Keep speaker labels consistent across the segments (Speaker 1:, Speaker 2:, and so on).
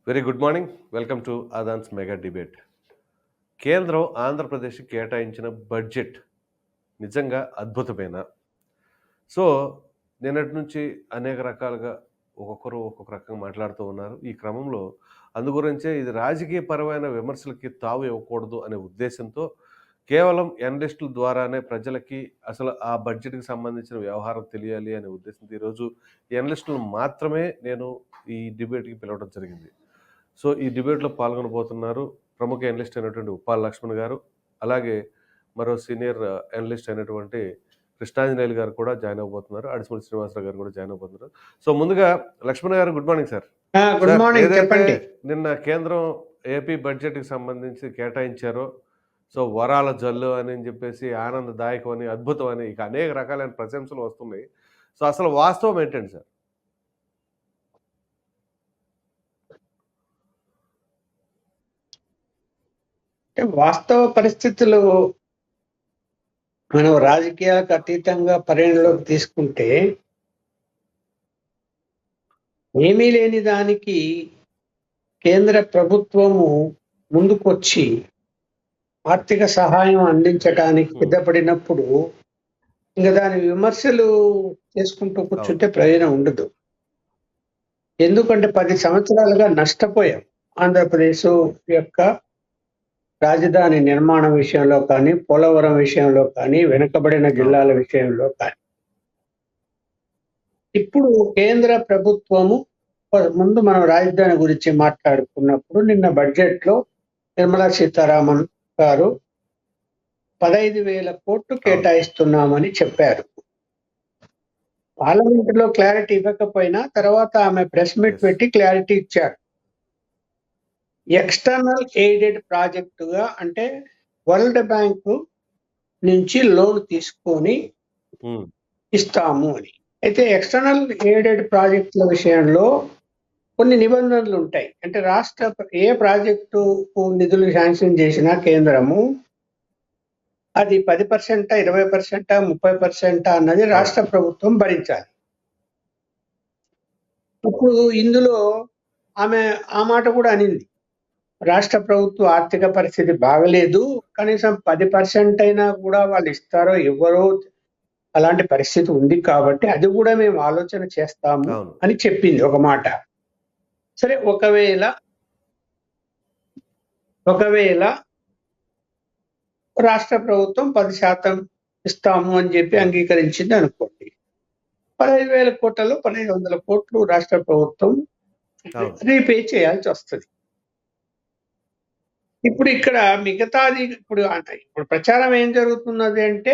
Speaker 1: Very good morning. Welcome to Aadhan's mega debate. కేంద్రం ఆంధ్రప్రదేశ్‌కి కేటాయించిన బడ్జెట్ నిజంగా అద్భుతమేనా? సో, నిన్నటి నుంచి అనేక రకాలుగా ఒక్కొక్కరు ఒక్కొక్క రకంగా మాట్లాడుతూ ఉన్నారు. ఈ క్రమంలో అందు గురించే ఇది రాజకీయపరమైన విమర్శలకి తావు ఇవ్వకూడదు అనే ఉద్దేశ్యంతో కేవలం ఎనలిస్టుల ద్వారానే ప్రజలకి అసలు ఆ బడ్జెట్‌కి సంబంధించిన వ్యవహారం తెలియాలి అనే ఉద్దేశంతో ఈరోజు ఎనలిస్టులను మాత్రమే నేను ఈ డిబేట్‌కి పిలవడం జరిగింది. సో, ఈ డిబేట్‌లో పాల్గొనబోతున్నారు ప్రముఖ ఎనలిస్ట్ అయినటువంటి ఉప్పాల లక్ష్మణ్ గారు. అలాగే మరో సీనియర్ ఎనలిస్ట్ అయినటువంటి కృష్ణాంజనేయులు గారు కూడా జాయిన్ అవ్వబోతున్నారు. అడిసిమల్లి శ్రీనివాసరావు గారు కూడా జాయిన్ అవ్వబోతున్నారు. సో, ముందుగా లక్ష్మణ్ గారు good morning sir.
Speaker 2: Good
Speaker 1: sir,
Speaker 2: morning.
Speaker 1: ఏదైతే
Speaker 2: చెప్పండి.
Speaker 1: నిన్న కేంద్రం ఏపీ బడ్జెట్‌కి సంబంధించి కేటాయించారో, సో వరాల జల్లు అని చెప్పేసి, ఆనందదాయకం అని, అద్భుతం అని ఇక అనేక రకాలైన ప్రశంసలు వస్తున్నాయి. సో, అసలు వాస్తవం ఏంటండి సార్?
Speaker 2: వాస్తవ పరిస్థితులు మనం రాజకీయాలకు అతీతంగా పరిగణలోకి తీసుకుంటే ఏమీ లేని దానికి కేంద్ర ప్రభుత్వము ముందుకొచ్చి ఆర్థిక సహాయం అందించడానికి సిద్ధపడినప్పుడు ఇంకా దాని విమర్శలు చేసుకుంటూ కూర్చుంటే ప్రయోజనం ఉండదు. ఎందుకంటే 10 సంవత్సరాలుగా నష్టపోయాం. ఆంధ్రప్రదేశ్ యొక్క రాజధాని నిర్మాణ విషయంలో కానీ, పోలవరం విషయంలో కానీ, వెనుకబడిన జిల్లాల విషయంలో కానీ. ఇప్పుడు కేంద్ర ప్రభుత్వము ముందు మనం రాజధాని గురించి మాట్లాడుకున్నప్పుడు నిన్న బడ్జెట్లో నిర్మలా సీతారామన్ గారు 15,000 కోట్లు కేటాయిస్తున్నామని చెప్పారు. పార్లమెంటులో క్లారిటీ ఇవ్వకపోయినా తర్వాత ఆమె ప్రెస్ మీట్ పెట్టి క్లారిటీ ఇచ్చారు. ఎక్స్టర్నల్ ఎయిడెడ్ ప్రాజెక్టుగా, అంటే వరల్డ్ బ్యాంకు నుంచి లోన్ తీసుకొని ఇస్తాము అని. అయితే ఎక్స్టర్నల్ ఎయిడెడ్ ప్రాజెక్టుల విషయంలో కొన్ని నిబంధనలు ఉంటాయి. అంటే రాష్ట్ర ఏ ప్రాజెక్టు నిధులు శాంక్షన్ చేసినా కేంద్రము అది 10%, 20%, 30% అన్నది రాష్ట్ర ప్రభుత్వం భరించాలి. ఇప్పుడు ఇందులో ఆమె ఆ మాట కూడా అనింది, రాష్ట్ర ప్రభుత్వ ఆర్థిక పరిస్థితి బాగలేదు, కనీసం 10% అయినా కూడా వాళ్ళు ఇస్తారో ఇవ్వరో అలాంటి పరిస్థితి ఉంది కాబట్టి అది కూడా మేము ఆలోచన చేస్తాము అని చెప్పింది ఒక మాట. సరే, ఒకవేళ రాష్ట్ర ప్రభుత్వం 10% ఇస్తాము అని చెప్పి అంగీకరించింది అనుకోండి, 15,000 కోట్లలో 1,500 కోట్లు రాష్ట్ర ప్రభుత్వం రీపే చేయాల్సి వస్తుంది. ఇప్పుడు ఇక్కడ మిగతాది ఇప్పుడు ప్రచారం ఏం జరుగుతున్నది అంటే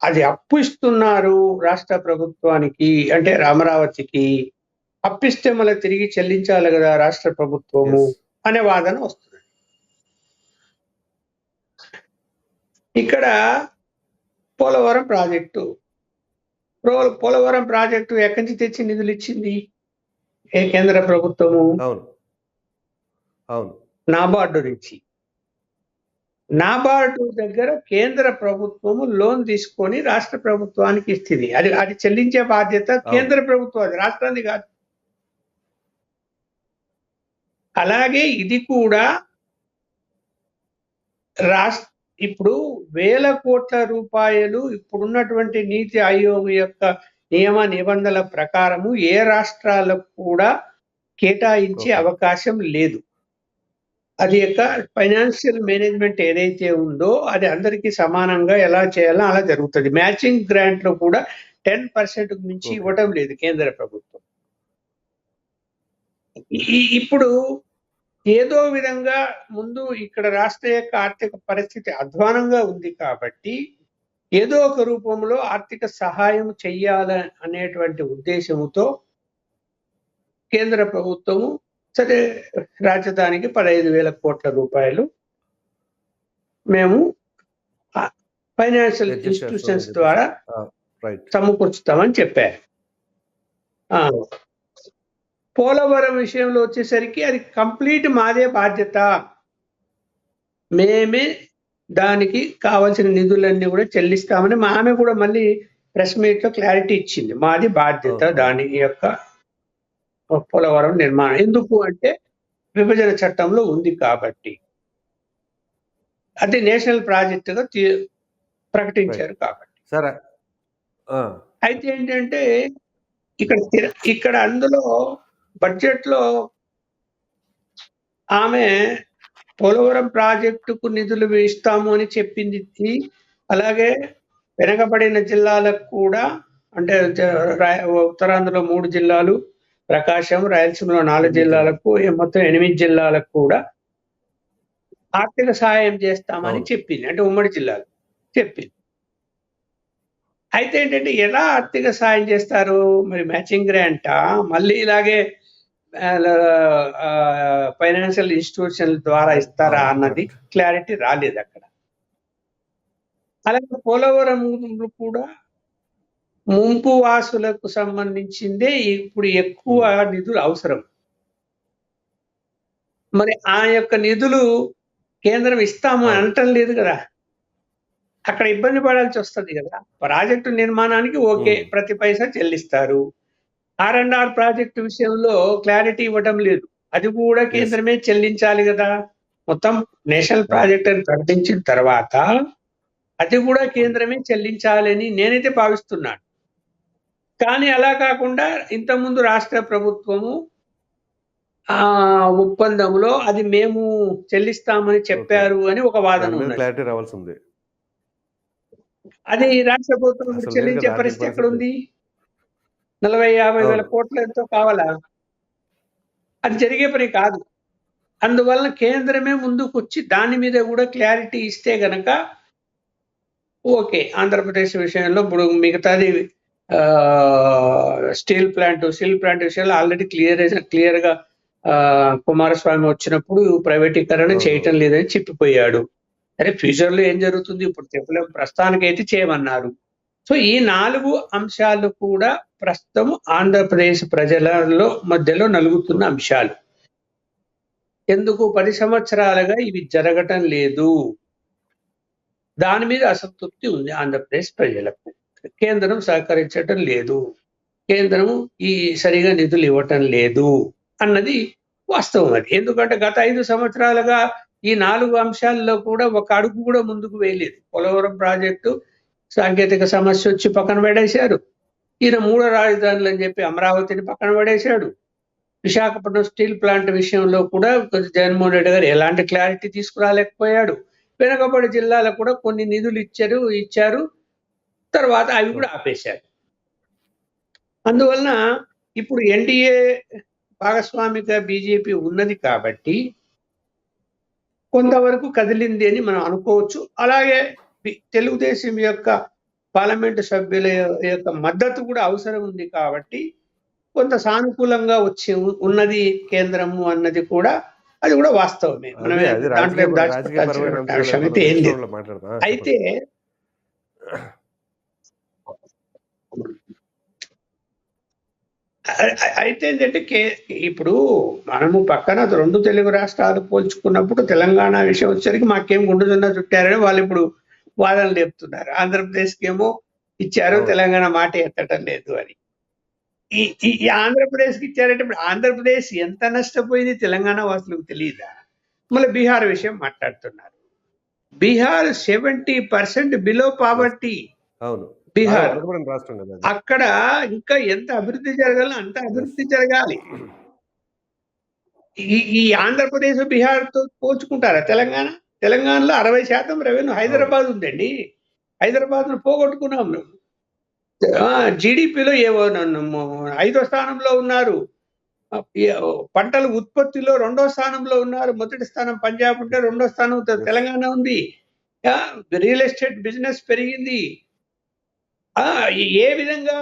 Speaker 2: అది అప్పు ఇస్తున్నారు రాష్ట్ర ప్రభుత్వానికి, అంటే అమరావతికి అప్పిస్తే మళ్ళీ తిరిగి చెల్లించాలి కదా రాష్ట్ర ప్రభుత్వము అనే వాదన వస్తుంది. ఇక్కడ పోలవరం ప్రాజెక్టు ఎక్కడి నుంచి తెచ్చి నిధులు ఇచ్చింది ఏ కేంద్ర ప్రభుత్వము? నాబార్డు నుంచి. నాబార్డు దగ్గర కేంద్ర ప్రభుత్వము లోన్ తీసుకొని రాష్ట్ర ప్రభుత్వానికి ఇస్తుంది. అది చెల్లించే బాధ్యత కేంద్ర ప్రభుత్వం, అది రాష్ట్రాన్ని కాదు. అలాగే ఇది కూడా ఇప్పుడు 1,000 కోట్ల రూపాయలు ఇప్పుడున్నటువంటి నీతి ఆయోగ్ యొక్క నియమ నిబంధనల ప్రకారము ఏ రాష్ట్రాలకు కూడా కేటాయించే అవకాశం లేదు. అది యొక్క ఫైనాన్షియల్ మేనేజ్మెంట్ ఏదైతే ఉందో అది అందరికీ సమానంగా ఎలా చేయాలో అలా జరుగుతుంది. మ్యాచింగ్ గ్రాంట్ లో కూడా 10% మించి ఇవ్వటం లేదు కేంద్ర ప్రభుత్వం. ఇప్పుడు ఏదో విధంగా ముందు ఇక్కడ రాష్ట్ర యొక్క ఆర్థిక పరిస్థితి అధ్వానంగా ఉంది కాబట్టి ఏదో ఒక రూపంలో ఆర్థిక సహాయం చెయ్యాల అనేటువంటి ఉద్దేశంతో కేంద్ర ప్రభుత్వము సరే రాజధానికి 15,000 కోట్ల రూపాయలు మేము ఫైనాన్షియల్ ఇన్స్టిట్యూషన్స్ ద్వారా సమకూర్చుతామని చెప్పారు. పోలవరం విషయంలో వచ్చేసరికి అది కంప్లీట్ మాదే బాధ్యత, మేమే దానికి కావాల్సిన నిధులన్నీ కూడా చెల్లిస్తామని ఆమె కూడా మళ్ళీ ప్రెస్ మీట్ లో క్లారిటీ ఇచ్చింది, మాది బాధ్యత దాని యొక్క పోలవరం నిర్మాణం. ఎందుకు అంటే విభజన చట్టంలో ఉంది కాబట్టి అది నేషనల్ ప్రాజెక్టుగా ప్రకటించారు కాబట్టి.
Speaker 1: సరే.
Speaker 2: అయితే ఏంటంటే ఇక్కడ అందులో బడ్జెట్లో ఆమె పోలవరం ప్రాజెక్టుకు నిధులు ఇస్తాము అని చెప్పింది. అలాగే వెనకబడిన జిల్లాలకు కూడా, అంటే ఉత్తరాంధ్రలో 3 జిల్లాలు, ప్రకాశం, రాయలసీమలో 4 జిల్లాలకు, మొత్తం 8 జిల్లాలకు కూడా ఆర్థిక సహాయం చేస్తామని చెప్పింది. అంటే ఉమ్మడి జిల్లాలు చెప్పింది. అయితే ఏంటంటే ఎలా ఆర్థిక సహాయం చేస్తారు? మరి మ్యాచింగ్ గ్రాంటా, మళ్ళీ ఇలాగే ఫైనాన్షియల్ ఇన్స్టిట్యూషన్ ద్వారా ఇస్తారా అన్నది క్లారిటీ రాలేదు అక్కడ. అలాగే పోలవరం కూడా ముంపు వాసులకు సంబంధించిందే ఇప్పుడు ఎక్కువ నిధులు అవసరం. మరి ఆ యొక్క నిధులు కేంద్రం ఇస్తాము అనటం లేదు కదా, అక్కడ ఇబ్బంది పడాల్సి వస్తుంది కదా. ప్రాజెక్టు నిర్మాణానికి ఓకే, ప్రతి పైసా చెల్లిస్తారు. R&R ప్రాజెక్టు విషయంలో క్లారిటీ ఇవ్వడం లేదు, అది కూడా కేంద్రమే చెల్లించాలి కదా. మొత్తం నేషనల్ ప్రాజెక్ట్ అని ప్రకటించిన తర్వాత అది కూడా కేంద్రమే చెల్లించాలని నేనైతే భావిస్తున్నాను. కానీ అలా కాకుండా ఇంతకుముందు రాష్ట్ర ప్రభుత్వము ఒప్పందంలో అది మేము చెల్లిస్తామని చెప్పారు అని ఒక వాదన ఉంది. అది రాష్ట్ర ప్రభుత్వం చెల్లించే పరిస్థితి ఎక్కడ ఉంది? 40-50 వేల కోట్లు ఎంతో కావాలా? అది జరిగే పని కాదు. అందువలన కేంద్రమే ముందుకు వచ్చి దాని మీద కూడా క్లారిటీ ఇస్తే గనక ఓకే. ఆంధ్రప్రదేశ్ విషయంలో ఇప్పుడు మిగతాది స్టీల్ ప్లాంట్ విషయంలో ఆల్రెడీ క్లియర్గా కుమారస్వామి వచ్చినప్పుడు ప్రైవేటీకరణ చేయటం లేదని చెప్పిపోయాడు. అరే ఫ్యూచర్ లో ఏం జరుగుతుంది ఇప్పుడు చెప్పలేము, ప్రస్తుతానికైతే చేయమన్నారు. సో ఈ 4 అంశాలు కూడా ప్రస్తుతం ఆంధ్రప్రదేశ్ ప్రజలలో మధ్యలో నలుగుతున్న అంశాలు. ఎందుకు 10 సంవత్సరాలుగా ఇవి జరగటం లేదు, దాని మీద అసంతృప్తి ఉంది ఆంధ్రప్రదేశ్ ప్రజలకు. కేంద్రం సహకరించటం లేదు, కేంద్రం ఈ సరిగా నిధులు ఇవ్వటం లేదు అన్నది వాస్తవం. అది ఎందుకంటే గత 5 సంవత్సరాలుగా ఈ 4 అంశాల్లో కూడా ఒక అడుగు కూడా ముందుకు వేయలేదు. పోలవరం ప్రాజెక్టు సాంకేతిక సమస్య వచ్చి పక్కన పడేశారు. ఈయన 3 రాజధానులు అని చెప్పి అమరావతిని పక్కన పడేశాడు. విశాఖపట్నం స్టీల్ ప్లాంట్ విషయంలో కూడా జగన్మోహన్ రెడ్డి గారు ఎలాంటి క్లారిటీ తీసుకురాలేకపోయాడు. వెనుకబడి జిల్లాలకు కూడా కొన్ని నిధులు ఇచ్చారు, తర్వాత అవి కూడా ఆపేశారు. అందువలన ఇప్పుడు ఎన్డీఏ భాగస్వామిక బీజేపీ ఉన్నది కాబట్టి కొంతవరకు కదిలింది అని మనం అనుకోవచ్చు. అలాగే తెలుగుదేశం యొక్క పార్లమెంటు సభ్యుల యొక్క మద్దతు కూడా అవసరం ఉంది కాబట్టి కొంత సానుకూలంగా వచ్చి ఉన్నది కేంద్రము అన్నది కూడా, అది కూడా వాస్తవమే. మనమే దాంట్లో దాచిపెట్టాల్సిన విషయం అయితే ఏం లేదు. అయితే ఏంటంటే ఇప్పుడు మనము పక్కన 2 తెలుగు రాష్ట్రాలు పోల్చుకున్నప్పుడు తెలంగాణ విషయం వచ్చేసరికి మాకేం గుండుతున్నా చుట్టారని వాళ్ళు ఇప్పుడు వాదనలు చెప్తున్నారు. ఆంధ్రప్రదేశ్కి ఏమో ఇచ్చారు, తెలంగాణ మాట ఎత్తటం లేదు అని. ఈ ఆంధ్రప్రదేశ్కి ఇచ్చారంటే ఇప్పుడు ఆంధ్రప్రదేశ్ ఎంత నష్టపోయింది తెలంగాణ వాసులకు తెలియదా? మళ్ళీ బీహార్ విషయం మాట్లాడుతున్నారు. Bihar 70% below poverty. బీహార్ అక్కడ ఇంకా ఎంత అభివృద్ధి జరగాలో అంత అభివృద్ధి జరగాలి. ఈ ఆంధ్రప్రదేశ్ బీహార్తో పోల్చుకుంటారా? తెలంగాణలో 60% రెవెన్యూ హైదరాబాద్ ఉందండి. హైదరాబాద్ ను పోగొట్టుకున్నాం. జీడిపిలో 5వ స్థానంలో ఉన్నారు. పంటల ఉత్పత్తిలో 2వ స్థానంలో ఉన్నారు. మొదటి స్థానం పంజాబ్ ఉంటే 2వ స్థానం తెలంగాణ ఉంది. రియల్ ఎస్టేట్ బిజినెస్ పెరిగింది. ఏ విధంగా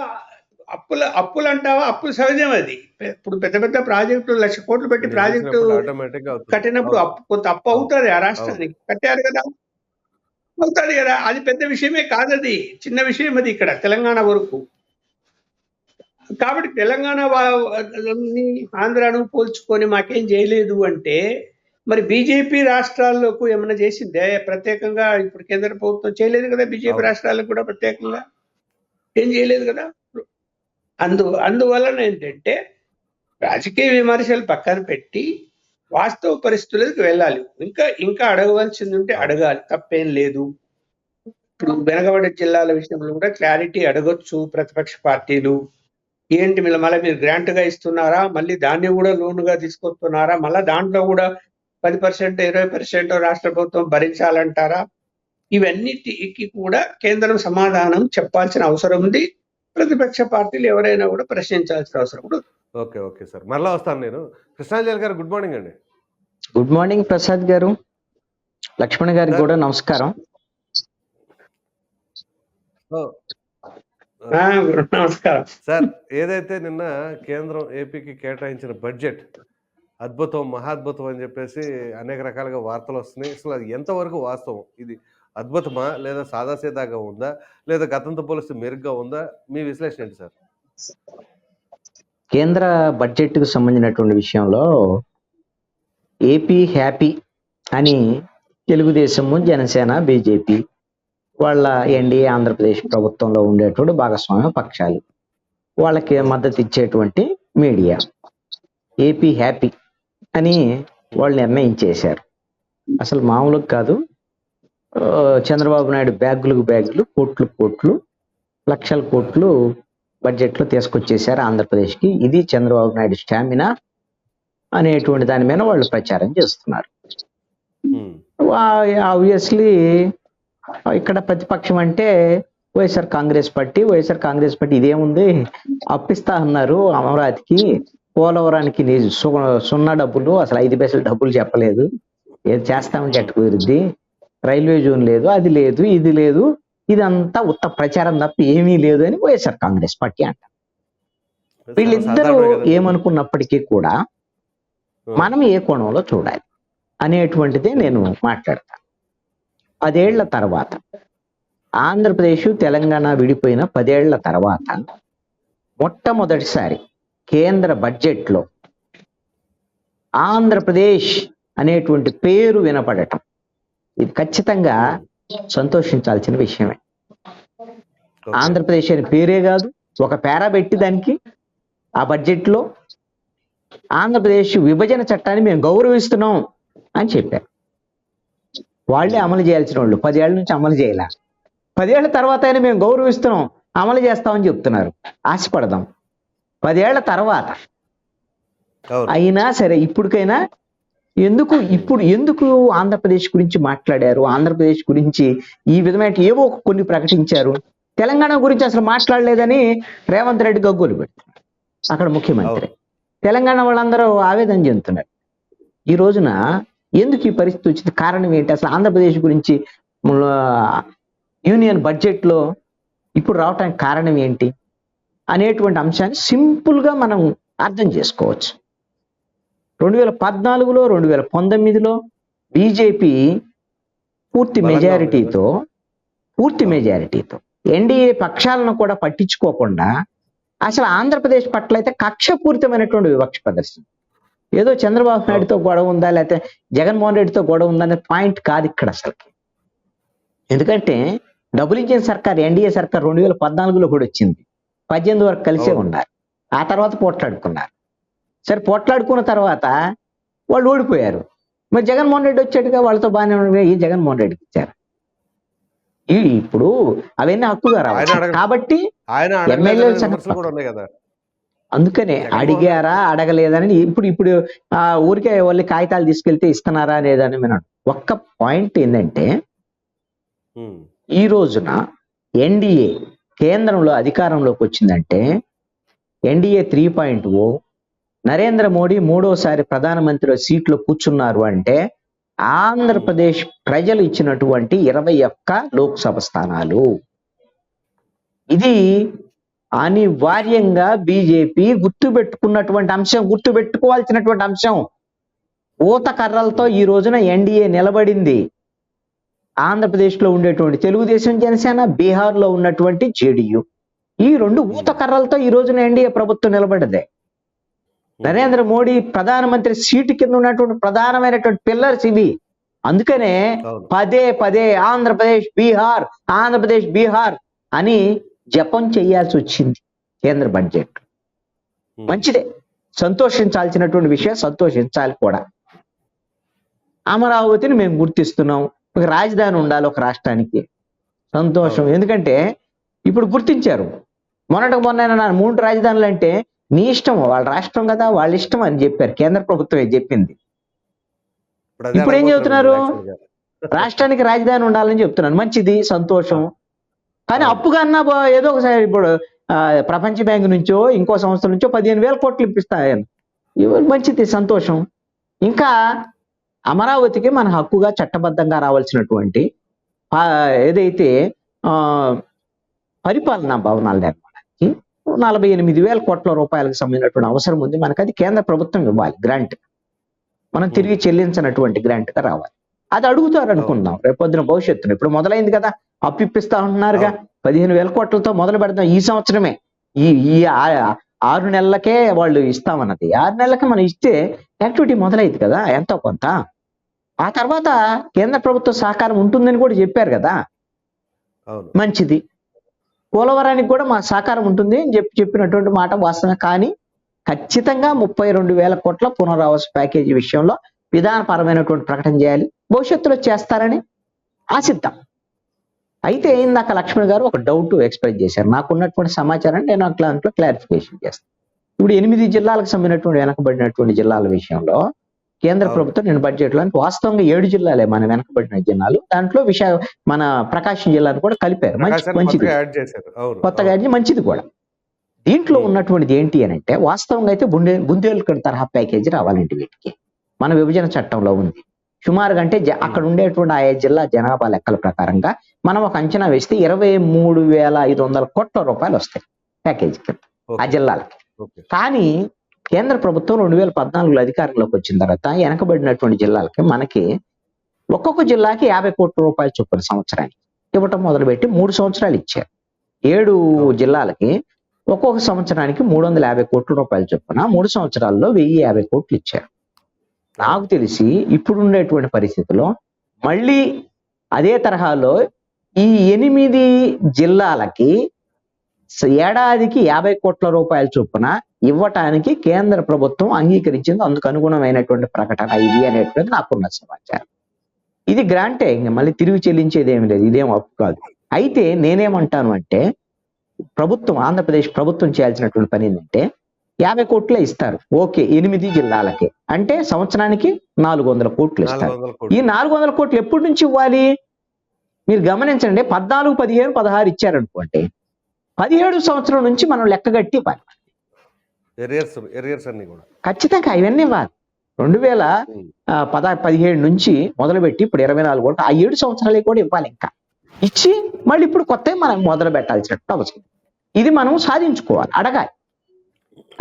Speaker 2: అప్పులు అంటావా? అప్పులు సహజం. అది ఇప్పుడు పెద్ద ప్రాజెక్టులు 1,00,000 కోట్లు పెట్టి ప్రాజెక్టు కట్టినప్పుడు కొంత అప్పు అవుతుంది ఆ రాష్ట్రానికి. కట్టారు కదా, అవుతుంది కదా. అది పెద్ద విషయమే కాదు, అది చిన్న విషయం అది ఇక్కడ తెలంగాణ వరకు. కాబట్టి తెలంగాణ ఆంధ్రాను పోల్చుకొని మాకేం చేయలేదు అంటే మరి బీజేపీ రాష్ట్రాల్లోకి ఏమైనా చేసిందే ప్రత్యేకంగా? ఇప్పుడు కేంద్ర ప్రభుత్వం చేయలేదు కదా బీజేపీ రాష్ట్రాలకు కూడా ప్రత్యేకంగా, ఏం చేయలేదు కదా. అందువలన ఏంటంటే రాజకీయ విమర్శలు పక్కన పెట్టి వాస్తవ పరిస్థితులకు వెళ్ళాలి. ఇంకా అడగవలసింది ఉంటే
Speaker 1: అవును.
Speaker 2: అడగాలి, తప్పేం లేదు. ఇప్పుడు వెనకబడే జిల్లాల విషయంలో కూడా క్లారిటీ అడగొచ్చు ప్రతిపక్ష పార్టీలు. ఏంటి మళ్ళీ మీరు గ్రాంట్ గా ఇస్తున్నారా, మళ్ళీ దాన్ని కూడా లోన్ గా తీసుకొస్తున్నారా, మళ్ళీ దాంట్లో కూడా 10% 20% రాష్ట్ర ప్రభుత్వం భరించాలంటారా? ఇవన్నిటికి కూడా కేంద్రం సమాధానం చెప్పాల్సిన అవసరం ఉంది. ప్రతిపక్ష పార్టీలు ఎవరైనా కూడా ప్రశ్నించాల్సిన అవసరం కూడా ఉంది.
Speaker 1: ఓకే ఓకే సార్, మరలా వస్తాను నేను. కృష్ణాంజలి గారు గుడ్ మార్నింగ్ అండి.
Speaker 3: గుడ్ మార్నింగ్ ప్రసాద్ గారు, లక్ష్మణ్ గారికి కూడా నమస్కారం.
Speaker 2: నమస్కారం
Speaker 1: సార్, ఏదైతే నిన్న కేంద్రం ఏపీకి కేటాయించిన బడ్జెట్ అద్భుతం, మహాద్భుతం అని చెప్పేసి అనేక రకాలుగా వార్తలు వస్తున్నాయి. అసలు అది ఎంతవరకు వాస్తవం? ఇది అద్భుతమా, లేదా సాదాసీదాగా ఉందా, లేదా గతంతో పోలిస్తే మెరుగ్గా ఉందా? మీ విశ్లేషణ ఏంటి సార్?
Speaker 3: కేంద్ర బడ్జెట్ కు సంబంధించినటువంటి విషయంలో ఏపీ హ్యాపీ అని తెలుగుదేశము, జనసేన, బీజేపీ వాళ్ళ ఎన్డీఏ ఆంధ్రప్రదేశ్ ప్రభుత్వంలో ఉండేటువంటి భాగస్వామ్య పక్షాలు వాళ్ళకి మద్దతు ఇచ్చేటువంటి మీడియా ఏపీ హ్యాపీ అని వాళ్ళు నిర్ణయించేశారు. అసలు మామూలుగా కాదు. చంద్రబాబు నాయుడు బ్యాగులు కోట్లు లక్షల కోట్లు బడ్జెట్లో తీసుకొచ్చేసారు ఆంధ్రప్రదేశ్కి. ఇది చంద్రబాబు నాయుడు స్టామినా అనేటువంటి దాని మీద వాళ్ళు ప్రచారం చేస్తున్నారు. ఆబ్వియస్లీ ఇక్కడ ప్రతిపక్షం అంటే వైఎస్ఆర్ కాంగ్రెస్ పార్టీ ఇదేముంది, అప్పిస్తా అన్నారు అమరావతికి, పోలవరానికి సున్నా డబ్బులు, అసలు 5 పైసలు డబ్బులు చెప్పలేదు, ఏది చేస్తామని చెట్టు కుదిరిద్ది, రైల్వే జోన్ లేదు, అది లేదు, ఇది లేదు, ఇదంతా ఉత్త ప్రచారం తప్ప ఏమీ లేదు అని వైఎస్ఆర్ కాంగ్రెస్ పార్టీ అంటారు. వీళ్ళిద్దరూ ఏమనుకున్నప్పటికీ కూడా మనం ఏ కోణంలో చూడాలి అనేటువంటిదే నేను మాట్లాడతాను. 10 ఏళ్ల తర్వాత ఆంధ్రప్రదేశ్ తెలంగాణ విడిపోయిన 10 ఏళ్ల తర్వాత మొట్టమొదటిసారి కేంద్ర బడ్జెట్లో ఆంధ్రప్రదేశ్ అనేటువంటి పేరు వినపడటం, ఇది ఖచ్చితంగా సంతోషించాల్సిన విషయమే. ఆంధ్రప్రదేశ్ అనే పేరే కాదు, ఒక పేరా పెట్టి దానికి ఆ బడ్జెట్లో ఆంధ్రప్రదేశ్ విభజన చట్టాన్ని మేము గౌరవిస్తున్నాం అని చెప్పారు. వాళ్ళే అమలు చేయాల్సిన వాళ్ళు 10 ఏళ్ల నుంచి అమలు చేయాల. 10 ఏళ్ల తర్వాత అయినా మేము గౌరవిస్తున్నాం, అమలు చేస్తామని చెప్తున్నారు. ఆశపడదాం. 10 ఏళ్ల తర్వాత అయినా సరే ఇప్పటికైనా ఎందుకు ఆంధ్రప్రదేశ్ గురించి మాట్లాడారు, ఆంధ్రప్రదేశ్ గురించి ఈ విధమైన ఏవో కొన్ని ప్రకటించారు, తెలంగాణ గురించి అసలు మాట్లాడలేదని రేవంత్ రెడ్డి గగ్గోలు పెడుతున్నారు అక్కడ ముఖ్యమంత్రి. తెలంగాణ వాళ్ళందరూ ఆవేదన చెందుతున్నారు. ఈ రోజున ఎందుకు ఈ పరిస్థితి వచ్చింది, కారణం ఏంటి, అసలు ఆంధ్రప్రదేశ్ గురించి యూనియన్ బడ్జెట్లో ఇప్పుడు రావటానికి కారణం ఏంటి అనేటువంటి అంశాన్ని సింపుల్గా మనం అర్థం చేసుకోవచ్చు. 2014లో 2019లో బీజేపీ పూర్తి మెజారిటీతో ఎన్డీఏ పక్షాలను కూడా పట్టించుకోకుండా అసలు ఆంధ్రప్రదేశ్ పట్ల అయితే కక్షపూరితమైనటువంటి వివక్ష ప్రదర్శన. ఏదో చంద్రబాబు నాయుడుతో గొడవ ఉందా, లేకపోతే జగన్మోహన్ రెడ్డితో గొడవ ఉందా అనే పాయింట్ కాదు ఇక్కడ అసలుకి. ఎందుకంటే డబుల్ ఇంజిన్ సర్కార్, ఎన్డీఏ సర్కార్ 2014లో కూడా వచ్చింది, 18 వరకు కలిసే ఉన్నారు. ఆ తర్వాత పోట్లాడుకున్నారు. సరే, పోట్లాడుకున్న తర్వాత వాళ్ళు ఓడిపోయారు. మరి జగన్మోహన్ రెడ్డి వచ్చాడుగా, వాళ్ళతో బాగానే ఉండగా ఈ జగన్మోహన్ రెడ్డికి ఇచ్చారు. ఇప్పుడు అవన్నీ హక్కుగా రావాలి కాబట్టి ఎమ్మెల్యేలు అందుకనే అడిగారా అడగలేదని ఇప్పుడు ఊరికే వాళ్ళు కాగితాలు తీసుకెళ్తే ఇస్తున్నారా లేదని విన్నాడు. ఒక్క పాయింట్ ఏంటంటే, ఈ రోజున ఎన్డీఏ కేంద్రంలో అధికారంలోకి వచ్చిందంటే ఎన్డీఏ 3.0, నరేంద్ర మోడీ 3వసారి ప్రధానమంత్రి సీట్లో కూర్చున్నారు అంటే ఆంధ్రప్రదేశ్ ప్రజలు ఇచ్చినటువంటి 21 లోక్సభ స్థానాలు. ఇది అనివార్యంగా బీజేపీ గుర్తుపెట్టుకోవాల్సినటువంటి అంశం. ఊత కర్రలతో ఈ రోజున ఎన్డీఏ నిలబడింది. ఆంధ్రప్రదేశ్లో ఉండేటువంటి తెలుగుదేశం, జనసేన, బీహార్లో ఉన్నటువంటి జేడీయూ, ఈ 2 ఊత కర్రలతో ఈ రోజున ఎన్డీఏ ప్రభుత్వం నిలబడ్డదే. నరేంద్ర మోడీ ప్రధానమంత్రి సీటు కింద ఉన్నటువంటి ప్రధానమైనటువంటి పిల్లర్స్ ఇవి. అందుకనే పదే ఆంధ్రప్రదేశ్ బీహార్ అని జపం చేయాల్సి వచ్చింది కేంద్ర బడ్జెట్. మంచిదే, సంతోషించాల్సినటువంటి విషయం, సంతోషించాలి కూడా. అమరావతిని మేము గుర్తిస్తున్నాం, ఒక రాజధాని ఉండాలి ఒక రాష్ట్రానికి. సంతోషం. ఎందుకంటే ఇప్పుడు గుర్తించారు. మొన్న 3 రాజధానులు అంటే నీ ఇష్టం, వాళ్ళ రాష్ట్రం కదా, వాళ్ళ ఇష్టం అని చెప్పారు. కేంద్ర ప్రభుత్వమే చెప్పింది. ఇప్పుడు ఏం చెబుతున్నారు? రాష్ట్రానికి రాజధాని ఉండాలని చెప్తున్నాను. మంచిది, సంతోషం. కానీ అప్పుగా అన్నా ఏదో ఒకసారి ఇప్పుడు ప్రపంచ బ్యాంక్ నుంచో ఇంకో సంస్థ నుంచో 15,000 కోట్లు ఇప్పిస్తాయని, మంచిది, సంతోషం. ఇంకా అమరావతికి మన హక్కుగా చట్టబద్ధంగా రావాల్సినటువంటి ఏదైతే పరిపాలనా భవనాల నిర్మాణానికి 48,000 కోట్ల రూపాయలకు సంబంధించినటువంటి అవసరం ఉంది మనకు. అది కేంద్ర ప్రభుత్వం ఇవ్వాలి, గ్రాంట్. మనం తిరిగి చెల్లించినటువంటి గ్రాంట్ గా రావాలి. అది అడుగుతారు అనుకుందాం రేపొద్దున భవిష్యత్తులో. ఇప్పుడు మొదలైంది కదా, అప్పు ఇప్పిస్తా ఉంటున్నారుగా. 15,000 కోట్లతో మొదలు పెడతాం ఈ సంవత్సరమే. ఈ 6 నెలలకే వాళ్ళు ఇస్తామన్నది. 6 నెలలకి మనం ఇస్తే యాక్టివిటీ మొదలైంది కదా ఎంతో కొంత. ఆ తర్వాత కేంద్ర ప్రభుత్వ సహకారం ఉంటుందని కూడా చెప్పారు కదా, మంచిది. పోలవరానికి కూడా మా సహకారం ఉంటుంది అని చెప్పినటువంటి మాట వాస్తవమే. కానీ ఖచ్చితంగా 32,000 కోట్ల పునరావాస ప్యాకేజీ విషయంలో విధానపరమైనటువంటి ప్రకటన చేయాలి. భవిష్యత్తులో చేస్తారని ఆశిద్దాం. అయితే ఇందాక లక్ష్మణ్ గారు ఒక డౌట్ ఎక్స్ప్రెస్ చేశారు. నాకున్నటువంటి సమాచారాన్ని నేను దాంట్లో క్లారిఫికేషన్ చేస్తాను. ఇప్పుడు 8 జిల్లాలకు సంబంధించినటువంటి వెనకబడినటువంటి జిల్లాల విషయంలో కేంద్ర ప్రభుత్వం నేను బడ్జెట్లో వాస్తవంగా 7 జిల్లాలే మన వెనకబడిన జిల్లాలు. దాంట్లో మన ప్రకాశం జిల్లాను కూడా కలిపారు. మంచిది, కొత్తగా మంచిది కూడా. దీంట్లో ఉన్నటువంటిది ఏంటి అని అంటే, వాస్తవంగా అయితే బుందేల్ఖండ్ తరహా ప్యాకేజీ రావాలండి వీటికి. మన విభజన చట్టంలో ఉంది. సుమారుగా అంటే అక్కడ ఉండేటువంటి ఆయా జిల్లా జనాభా లెక్కల ప్రకారంగా మనం ఒక అంచనా వేస్తే 23,500 కోట్ల రూపాయలు వస్తాయి ప్యాకేజీకి ఆ జిల్లాలకి. కానీ కేంద్ర ప్రభుత్వం 2014లో అధికారంలోకి వచ్చిన తర్వాత వెనకబడినటువంటి జిల్లాలకి మనకి ఒక్కొక్క జిల్లాకి 50 కోట్ల రూపాయలు చొప్పున సంవత్సరానికి ఇవ్వటం మొదలుపెట్టి 3 సంవత్సరాలు ఇచ్చారు. 7 జిల్లాలకి ఒక్కొక్క సంవత్సరానికి 350 కోట్ల రూపాయలు చొప్పున 3 సంవత్సరాల్లో 1,050 కోట్లు ఇచ్చారు. నాకు తెలిసి ఇప్పుడు ఉండేటువంటి పరిస్థితుల్లో మళ్ళీ అదే తరహాలో ఈ 8 జిల్లాలకి ఏడాదికి 50 కోట్ల రూపాయల చొప్పున ఇవ్వటానికి కేంద్ర ప్రభుత్వం అంగీకరించింది. అందుకు అనుగుణమైనటువంటి ప్రకటన ఇది అనేటువంటిది నాకున్న సమాచారం. ఇది గ్రాంటే, ఇంకా మళ్ళీ తిరిగి చెల్లించేది ఏమి లేదు, ఇదేం అప్పు కాదు. అయితే నేనేమంటాను అంటే, ప్రభుత్వం, ఆంధ్రప్రదేశ్ ప్రభుత్వం చేయాల్సినటువంటి పని ఏంటంటే 50 కోట్లే ఇస్తారు. ఓకే, 8 జిల్లాలకి అంటే సంవత్సరానికి 400 కోట్లు ఇస్తారు. ఈ 400 కోట్లు ఎప్పటి నుంచి ఇవ్వాలి మీరు గమనించండి. 14, 15, 16 ఇచ్చారనుకోండి, 17 సంవత్సరం నుంచి మనం లెక్కగట్టి ఇవ్వాలి. ఖచ్చితంగా ఇవన్నీ ఇవ్వాలి. 2017 నుంచి మొదలుపెట్టి ఇప్పుడు 24 కోట్లు, ఆ 7 సంవత్సరాలే కూడా ఇవ్వాలి. ఇంకా ఇచ్చి మళ్ళీ ఇప్పుడు కొత్తవి మనం మొదలు పెట్టాల్సినట్టు అవసరం. ఇది మనం సాధించుకోవాలి, అడగాలి.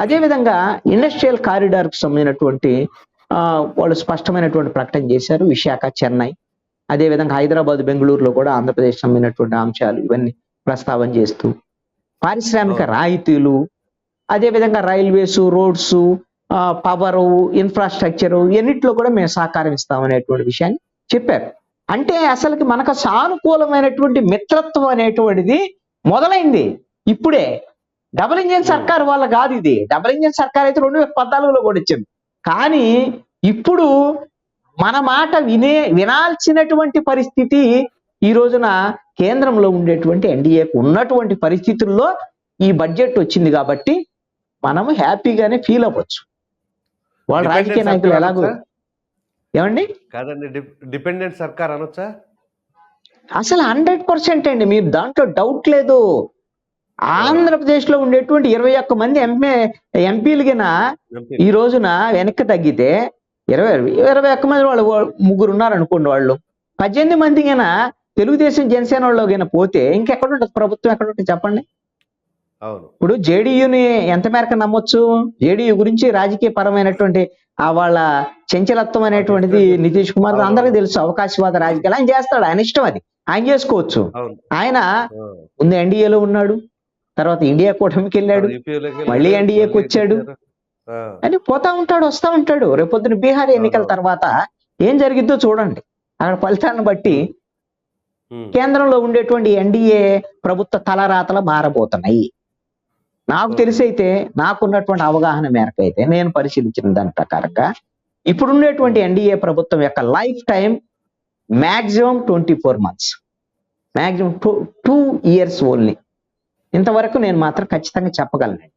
Speaker 3: అదేవిధంగా ఇండస్ట్రియల్ కారిడార్ కు సంబంధించినటువంటి వాళ్ళు స్పష్టమైనటువంటి ప్రకటన చేశారు. విశాఖ, చెన్నై, అదేవిధంగా హైదరాబాద్, బెంగళూరులో కూడా ఆంధ్రప్రదేశ్ సంబంధించినటువంటి అంశాలు ఇవన్నీ ప్రస్తావన చేస్తూ, పారిశ్రామిక రాయితీలు, అదేవిధంగా రైల్వేస్, రోడ్స్, పవర్, ఇన్ఫ్రాస్ట్రక్చర్ ఎన్నిట్లో కూడా మేము సహకారం ఇస్తామనేటువంటి విషయాన్ని చెప్పారు. అంటే అసలుకి మనకు సానుకూలమైనటువంటి మిత్రత్వం అనేటువంటిది మొదలైంది ఇప్పుడే. డబుల్ ఇంజిన్ సర్కార్ వల్ల కాదు ఇది. డబుల్ ఇంజిన్ సర్కార్ అయితే 2014లో కూడా ఇచ్చింది. కానీ ఇప్పుడు మన మాట వినాల్సినటువంటి పరిస్థితి ఈ రోజున కేంద్రంలో ఉండేటువంటి ఎన్డీఏకు ఉన్నటువంటి పరిస్థితుల్లో ఈ బడ్జెట్ వచ్చింది కాబట్టి మనం హ్యాపీగానే ఫీల్ అవ్వచ్చు. వాళ్ళ రాజకీయ నాయకులు ఎలాగో ఏమండి
Speaker 1: కాదండి, డిపెండెంట్ సర్కార్ అనొచ్చా?
Speaker 3: అసలు 100% అండి, మీరు దాంట్లో డౌట్ లేదు. ఆంధ్రప్రదేశ్ లో ఉండేటువంటి 21 మంది ఎంపీలుగిన ఈ రోజున వెనక్కి తగ్గితే 21 మంది వాళ్ళు 3 ఉన్నారు అనుకోండి. వాళ్ళు 18 మంది గిన తెలుగుదేశం, జనసేన వాళ్ళు గిన పోతే ఇంకెక్కడ ఉంటుంది ప్రభుత్వం? ఎక్కడ ఉంటుంది చెప్పండి. ఇప్పుడు జేడీయూని ఎంత మేరకు నమ్మొచ్చు? జేడీయూ గురించి రాజకీయ పరమైనటువంటి వాళ్ళ చంచలత్వం అనేటువంటిది నితీష్ కుమార్ అందరికీ తెలుసు. అవకాశవాద రాజకీయాలు ఆయన చేస్తాడు, ఆయన ఇష్టం, అది ఆయన చేసుకోవచ్చు. ఆయన ముందు ఎన్డీఏలో ఉన్నాడు, తర్వాత ఇండియా కూటమికి వెళ్ళాడు, మళ్ళీ ఎన్డీఏకి వచ్చాడు అని పోతా ఉంటాడు, వస్తా ఉంటాడు. రేపొద్దున బీహార్ ఎన్నికల తర్వాత ఏం జరిగిద్దో చూడండి. అక్కడ ఫలితాలను బట్టి కేంద్రంలో ఉండేటువంటి ఎన్డీఏ ప్రభుత్వ తలరాతలు మారబోతున్నాయి. నాకు తెలిసి అయితే, నాకున్నటువంటి అవగాహన మేరకు అయితే, నేను పరిశీలించిన దాని ప్రకారంగా ఇప్పుడున్నటువంటి ఎన్డీఏ ప్రభుత్వం యొక్క life time maximum 24 months, maximum 2 years only. ఇంతవరకు నేను మాత్రం ఖచ్చితంగా చెప్పగలను.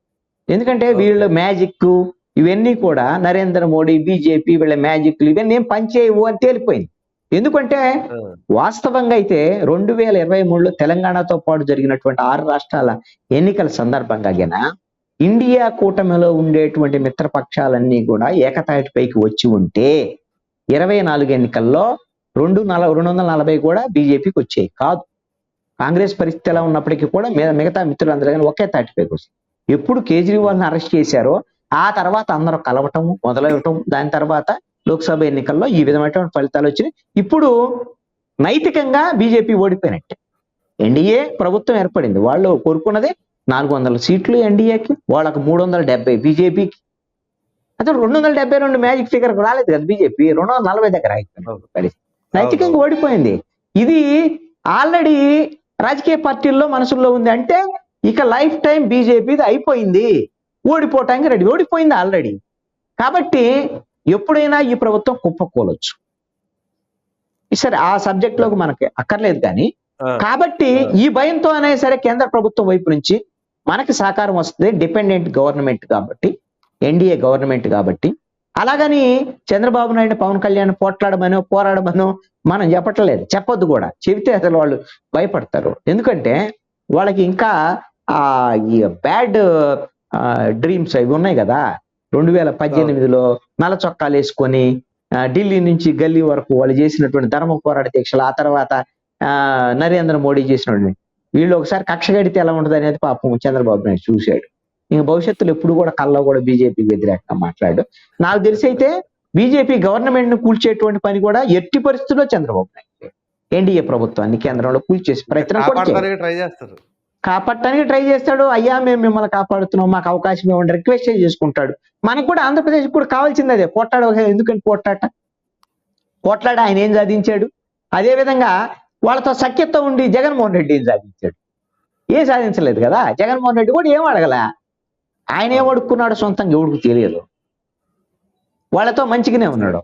Speaker 3: ఎందుకంటే వీళ్ళ మ్యాజిక్ ఇవన్నీ కూడా నరేంద్ర మోడీ, బీజేపీ వీళ్ళ మ్యాజిక్లు ఇవన్నీ ఏం పనిచేయవు అని తేలిపోయింది. ఎందుకంటే వాస్తవంగా అయితే 2023లో తెలంగాణతో పాటు జరిగినటువంటి 6 రాష్ట్రాల ఎన్నికల సందర్భంగా ఇండియా కూటమిలో ఉండేటువంటి మిత్రపక్షాలన్నీ కూడా ఏకతాటిపైకి వచ్చి ఉంటే 24 ఎన్నికల్లో 240 కూడా బీజేపీకి వచ్చాయి కాదు. కాంగ్రెస్ పరిస్థితి ఎలా ఉన్నప్పటికీ కూడా మిగతా మిత్రులందరూ కానీ ఒకే తాటిపైకి వచ్చాయి. ఎప్పుడు కేజ్రీవాల్ని అరెస్ట్ చేశారో ఆ తర్వాత అందరూ కలవటం మొదలవటం, దాని తర్వాత లోక్సభ ఎన్నికల్లో ఈ విధమైనటువంటి ఫలితాలు వచ్చినాయి. ఇప్పుడు నైతికంగా బీజేపీ ఓడిపోయినట్టే. ఎన్డీఏ ప్రభుత్వం ఏర్పడింది, వాళ్ళు కోరుకున్నది 400 సీట్లు ఎన్డీఏకి, వాళ్ళకు 370 బీజేపీకి. అదే 272 మ్యాజిక్ ఫిగర్ రాలేదు కదా బీజేపీ, 240 దగ్గర అయిపోయింది. నైతికంగా ఓడిపోయింది. ఇది ఆల్రెడీ రాజకీయ పార్టీల్లో మనసుల్లో ఉంది. అంటే ఇక లైఫ్ టైం బీజేపీది అయిపోయింది, ఓడిపోవటానికి రెడీ, ఓడిపోయింది ఆల్రెడీ. కాబట్టి ఎప్పుడైనా ఈ ప్రభుత్వం కుప్పకూలొచ్చు. సరే ఆ సబ్జెక్ట్ లోకి మనకి అక్కర్లేదు కానీ, కాబట్టి ఈ భయంతో అనే సరే కేంద్ర ప్రభుత్వం వైపు నుంచి మనకి సహకారం వస్తుంది. డిపెండెంట్ గవర్నమెంట్ కాబట్టి, ఎన్డీఏ గవర్నమెంట్ కాబట్టి. అలాగని చంద్రబాబు నాయుడు, పవన్ కళ్యాణ్ పోరాడమనో మనం చెప్పట్లేదు, చెప్పొద్దు కూడా. చెబితే అసలు వాళ్ళు భయపడతారు. ఎందుకంటే వాళ్ళకి ఇంకా ఈ బ్యాడ్ డ్రీమ్స్ అవి ఉన్నాయి కదా. 2018లో నల్ల చొక్కాలు వేసుకొని ఢిల్లీ నుంచి గల్లీ వరకు వాళ్ళు చేసినటువంటి ధర్మ పోరాట దీక్షలు, ఆ తర్వాత నరేంద్ర మోడీ చేసినటువంటి, వీళ్ళు ఒకసారి కక్ష గడితే ఎలా ఉంటుంది అనేది పాపం చంద్రబాబు నాయుడు చూశాడు. ఇంక భవిష్యత్తులో ఎప్పుడు కూడా కల్లో కూడా బీజేపీ వ్యతిరేకంగా మాట్లాడు. నాకు తెలిసి అయితే బీజేపీ గవర్నమెంట్ ను కూల్చేటువంటి పని కూడా ఎట్టి పరిస్థితుల్లో చంద్రబాబు నాయుడు ఎన్డీఏ ప్రభుత్వాన్ని కేంద్రంలో కూల్చేసి ప్రయత్నం కూడా కాపాడటానికి ట్రై చేస్తాడు. అయ్యా మేము మిమ్మల్ని కాపాడుతున్నాం, మాకు అవకాశం ఇవ్వండి, రిక్వెస్ట్ చేసుకుంటాడు. మనకు కూడా ఆంధ్రప్రదేశ్ కూడా కావాల్సింది అదే, పోట్లాడు. ఎందుకంటే పోట్లాడ ఆయన ఏం సాధించాడు? అదే విధంగా వాళ్ళతో సఖ్యత ఉండి జగన్మోహన్ రెడ్డి ఏం సాధించాడు? ఏం సాధించలేదు కదా. జగన్మోహన్ రెడ్డి కూడా ఏం అడగల, ఆయన ఏం అడుక్కున్నాడు సొంతంగా ఎవరికి తెలియదు. వాళ్ళతో మంచిగానే ఉన్నాడు.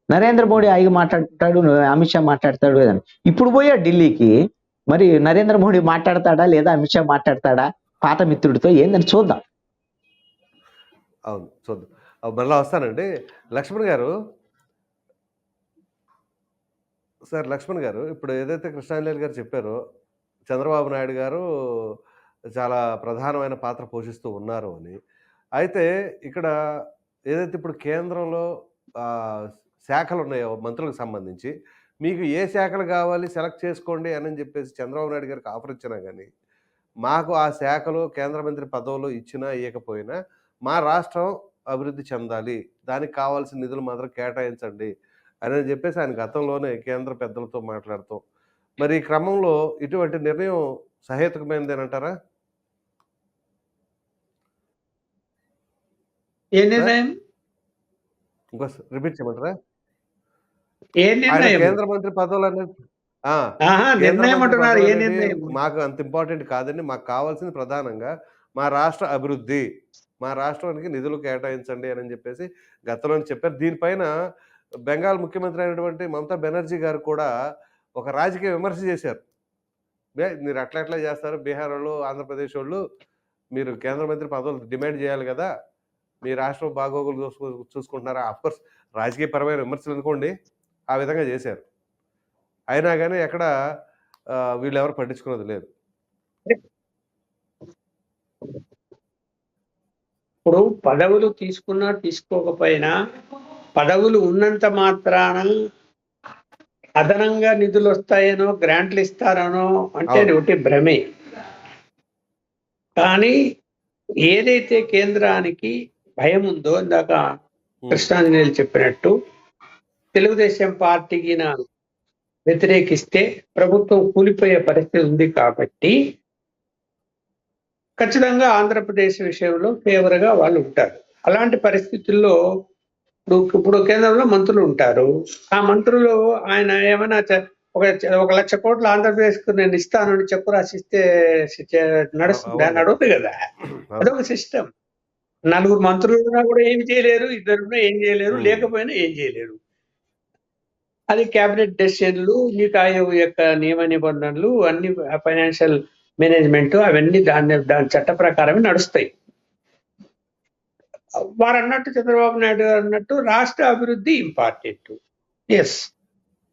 Speaker 3: నరేంద్ర మోడీ ఆయన మాట్లాడుకుంటాడు, అమిత్ షా మాట్లాడతాడు లేదని. ఇప్పుడు పోయాడు ఢిల్లీకి, మరి నరేంద్ర మోడీ మాట్లాడతాడా లేదా అమిత్ షా మాట్లాడతాడా పాత మిత్రుడితో ఏందని చూద్దాం.
Speaker 1: అవును చూద్దాం. మళ్ళీ వస్తానండి. లక్ష్మణ్ గారు, సార్ లక్ష్మణ్ గారు, ఇప్పుడు ఏదైతే కృష్ణాంజలి గారు చెప్పారో చంద్రబాబు నాయుడు గారు చాలా ప్రధానమైన పాత్ర పోషిస్తూ ఉన్నారు అని. అయితే ఇక్కడ ఏదైతే ఇప్పుడు కేంద్రంలో శాఖలు ఉన్నాయో మంత్రులకు సంబంధించి, మీకు ఏ శాఖలు కావాలి సెలెక్ట్ చేసుకోండి అని చెప్పేసి చంద్రబాబు నాయుడు గారికి ఆఫర్ ఇచ్చినా కానీ, మాకు ఆ శాఖలు కేంద్ర మంత్రి పదవులు ఇచ్చినా ఇవ్వకపోయినా మా రాష్ట్రం అభివృద్ధి చెందాలి, దానికి కావాల్సిన నిధులు మాత్రం కేటాయించండి అని చెప్పేసి ఆయన గతంలోనే కేంద్ర పెద్దలతో మాట్లాడుతాం. మరి ఈ క్రమంలో ఇటువంటి నిర్ణయం సహేతుకమైనదేనంటారా?
Speaker 2: ఏ నిర్ణయం?
Speaker 1: ఇంకో రిపీట్ చేయమంటారా?
Speaker 2: ఏ నిర్ణయం?
Speaker 1: కేంద్ర మంత్రి పదవులు అనేది
Speaker 2: నిర్ణయం అంటున్నారు. ఏ నిర్ణయం?
Speaker 1: మాకు అంత ఇంపార్టెంట్ కాదండి, మాకు కావాల్సింది ప్రధానంగా మా రాష్ట్ర అభివృద్ధి, మా రాష్ట్రానికి నిధులు కేటాయించండి అని చెప్పేసి గతంలో చెప్పారు. దీనిపైన బెంగాల్ ముఖ్యమంత్రి అయినటువంటి మమతా బెనర్జీ గారు కూడా ఒక రాజకీయ విమర్శ చేశారు. మీరు అట్లా చేస్తారు, బీహార్ వాళ్ళు, ఆంధ్రప్రదేశ్ వాళ్ళు మీరు కేంద్ర మంత్రి పదవులు డిమాండ్ చేయాలి కదా, మీ రాష్ట్రం బాగోగులు చూసుకుంటున్నారా? అఫ్కోర్స్ రాజకీయపరమైన విమర్శలు అనుకోండి, ఆ విధంగా చేశారు. అయినా కానీ ఎక్కడ వీళ్ళు ఎవరు పట్టించుకున్నది లేదు.
Speaker 2: ఇప్పుడు పదవులు తీసుకున్నా తీసుకోకపోయినా పదవులు ఉన్నంత మాత్రాన అదనంగా నిధులు వస్తాయనో గ్రాంట్లు ఇస్తారనో అంటే ఒకటి భ్రమే. కానీ ఏదైతే కేంద్రానికి భయం ఉందో, ఇందాక కృష్ణాంజనేయులు చెప్పినట్టు, తెలుగుదేశం పార్టీకి వ్యతిరేకిస్తే ప్రభుత్వం కూలిపోయే పరిస్థితి ఉంది. కాబట్టి ఖచ్చితంగా ఆంధ్రప్రదేశ్ విషయంలో ఫేవర్గా వాళ్ళు ఉంటారు. అలాంటి పరిస్థితుల్లో ఇప్పుడు కేంద్రంలో మంత్రులు ఉంటారు. ఆ మంత్రులు ఆయన ఏమైనా ఒక 1,00,000 కోట్లు ఆంధ్రప్రదేశ్కు నేను ఇస్తాను అని చెప్పు రాసిస్తే నడుస్తుంది, నడవదు కదా. అదొక సిస్టమ్. నలుగురు మంత్రులు ఉన్నా కూడా ఏం చేయలేరు, ఇద్దరున్నా ఏం చేయలేరు,
Speaker 1: ఉమ్.
Speaker 2: లేకపోయినా ఏం చేయలేరు. అది క్యాబినెట్ డెసిషన్లు, నీతి ఆయోగ్ యొక్క నియమ నిబంధనలు, అన్ని ఫైనాన్షియల్ మేనేజ్మెంట్ అవన్నీ దాని చట్ట ప్రకారమే నడుస్తాయి. వారు అన్నట్టు, చంద్రబాబు నాయుడు గారు అన్నట్టు, రాష్ట్ర అభివృద్ధి ఇంపార్టెంట్. ఎస్,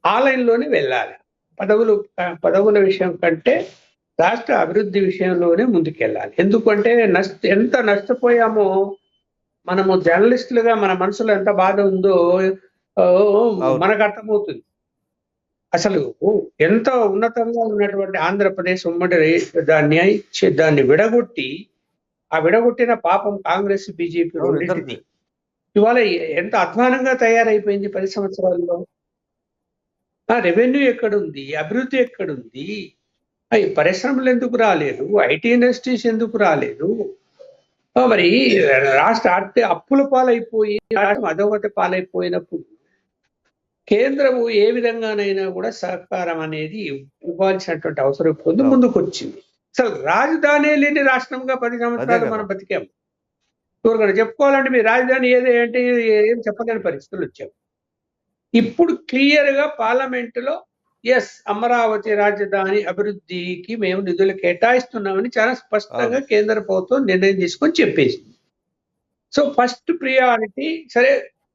Speaker 2: ఆ లైన్లోనే వెళ్ళాలి. పదవుల విషయం కంటే రాష్ట్ర అభివృద్ధి విషయంలోనే ముందుకెళ్ళాలి. ఎందుకంటే ఎంత నష్టపోయామో మనము జర్నలిస్టులుగా మన మనసులో ఎంత బాధ ఉందో
Speaker 1: అవును.
Speaker 2: మనకు అర్థమవుతుంది. అసలు ఎంత ఉన్నతంగా ఉన్నటువంటి ఆంధ్రప్రదేశ్ ఉమ్మడి దాన్ని విడగొట్టి, ఆ విడగొట్టిన పాపం కాంగ్రెస్, బీజేపీ
Speaker 1: అవును,
Speaker 2: రెండింటిది.
Speaker 1: ఇద్దరిది.
Speaker 2: ఇవాళ ఎంత అధ్వానంగా తయారైపోయింది 10 సంవత్సరాల్లో. రెవెన్యూ ఎక్కడుంది, అభివృద్ధి ఎక్కడుంది, పరిశ్రమలు ఎందుకు రాలేదు, ఐటీ ఇండస్ట్రీస్ ఎందుకు రాలేదు, మరి రాష్ట్ర అప్పుల పాలైపోయి రాష్ట్రం అధోగతి పాలైపోయినప్పుడు కేంద్రము ఏ విధంగానైనా కూడా సహకారం అనేది ఇవ్వాల్సినటువంటి అవసరం పొంది
Speaker 1: అవును.
Speaker 2: ముందుకు వచ్చింది. అసలు రాజధాని లేని రాష్ట్రంగా 10
Speaker 1: అదే
Speaker 2: సంవత్సరాలు
Speaker 1: కదా.
Speaker 2: మనం బతికాము. ఎవరికైనా చెప్పుకోవాలంటే మీ రాజధాని ఏది అంటే ఏం చెప్పలేని పరిస్థితులు వచ్చాము. ఇప్పుడు క్లియర్ గా పార్లమెంట్ లో ఎస్, అమరావతి రాజధాని అభివృద్ధికి మేము నిధులు కేటాయిస్తున్నామని చాలా స్పష్టంగా
Speaker 1: అవును.
Speaker 2: కేంద్ర ప్రభుత్వం నిర్ణయం తీసుకొని చెప్పేసింది. సో ఫస్ట్ ప్రియారిటీ, సరే